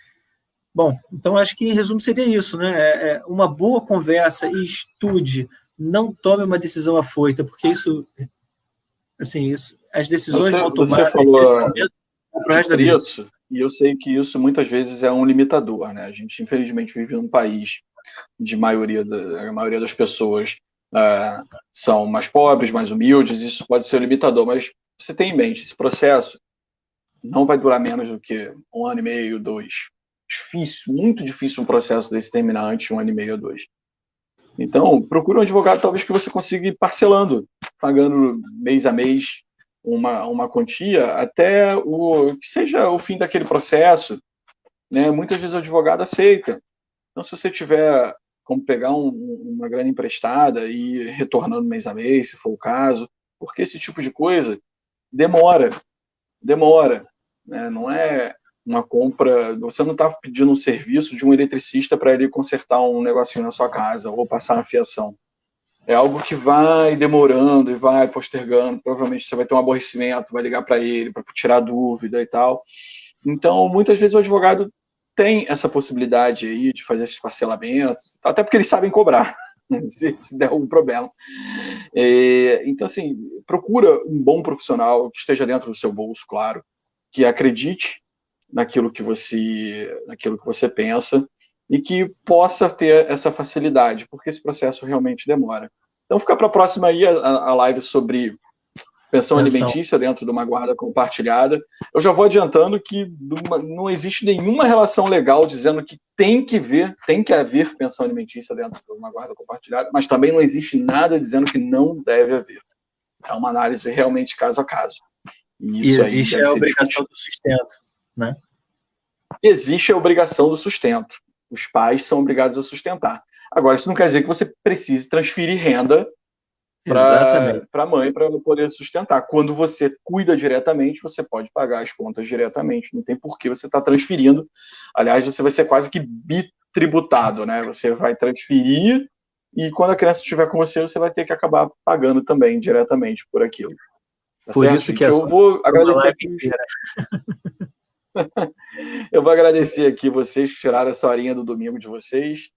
Bom, então acho que em resumo seria isso, né? Uma boa conversa e estude, não tome uma decisão afoita, porque isso, assim, as decisões mal Você tomadas falou nesse momento pro de resto da vida. preço, e eu sei que isso muitas vezes é um limitador, né? A gente, infelizmente, vive num país de a maioria das pessoas são mais pobres, mais humildes, isso pode ser um limitador, mas você tem em mente, esse processo não vai durar menos do que 1 ano e meio, 2. Difícil, muito difícil um processo desse terminar antes de 1 ano e meio ou 2. Então, procure um advogado talvez que você consiga ir parcelando, pagando mês a mês uma quantia até que seja o fim daquele processo, né? Muitas vezes o advogado aceita. Então, se você tiver como pegar uma grana emprestada e ir retornando mês a mês, se for o caso, porque esse tipo de coisa demora, né? Não é uma compra, você não está pedindo um serviço de um eletricista para ele consertar um negocinho na sua casa ou passar uma fiação. É algo que vai demorando e vai postergando. Provavelmente você vai ter um aborrecimento, vai ligar para ele para tirar dúvida e tal. Então, muitas vezes o advogado tem essa possibilidade aí de fazer esses parcelamentos, até porque eles sabem cobrar, se der algum problema. Então, assim, procura um bom profissional que esteja dentro do seu bolso, claro, que acredite naquilo que você pensa e que possa ter essa facilidade, porque esse processo realmente demora. Então, fica para a próxima aí a live sobre pensão alimentícia dentro de uma guarda compartilhada. Eu já vou adiantando que não existe nenhuma relação legal dizendo que tem que haver pensão alimentícia dentro de uma guarda compartilhada, mas também não existe nada dizendo que não deve haver. É uma análise realmente caso a caso. E existe a obrigação do sustento, né? Existe a obrigação do sustento. Os pais são obrigados a sustentar. Agora, isso não quer dizer que você precise transferir renda para a mãe para ela poder sustentar. Quando você cuida diretamente, você pode pagar as contas diretamente. Não tem por que você estar transferindo. Aliás, você vai ser quase que bitributado, né? Você vai transferir e quando a criança estiver com você, você vai ter que acabar pagando também diretamente por aquilo. Tá por certo? Isso que eu vou agradecer aqui. Eu vou agradecer aqui vocês que tiraram essa horinha do domingo de vocês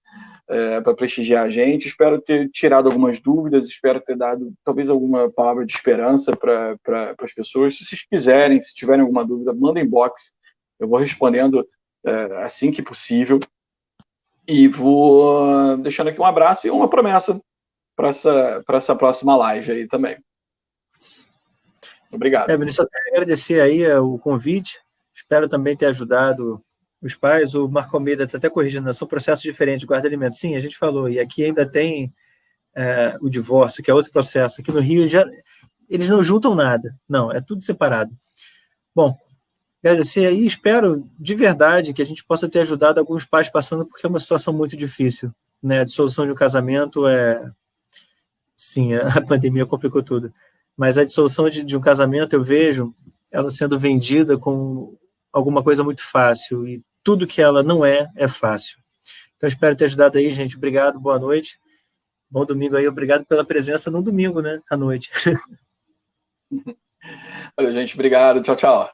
para prestigiar a gente. Espero ter tirado algumas dúvidas, espero ter dado talvez alguma palavra de esperança para as pessoas. Se vocês quiserem, se tiverem alguma dúvida, mandem inbox. Eu vou respondendo assim que possível. E vou deixando aqui um abraço e uma promessa para essa próxima live aí também. Obrigado. Vinícius, eu quero agradecer aí o convite. Espero também ter ajudado os pais. O Marco Almeida está até corrigindo, são processos diferentes de guarda-alimentos. Sim, a gente falou. E aqui ainda tem o divórcio, que é outro processo. Aqui no Rio, eles não juntam nada. Não, é tudo separado. Bom, agradecer aí. Espero de verdade que a gente possa ter ajudado alguns pais passando, porque é uma situação muito difícil, né? A dissolução de um casamento Sim, a pandemia complicou tudo. Mas a dissolução de um casamento, eu vejo ela sendo vendida como alguma coisa muito fácil, e tudo que ela não é fácil. Então, espero ter ajudado aí, gente. Obrigado, boa noite. Bom domingo aí, obrigado pela presença no domingo, né, à noite. Olha, gente, obrigado. Tchau, tchau.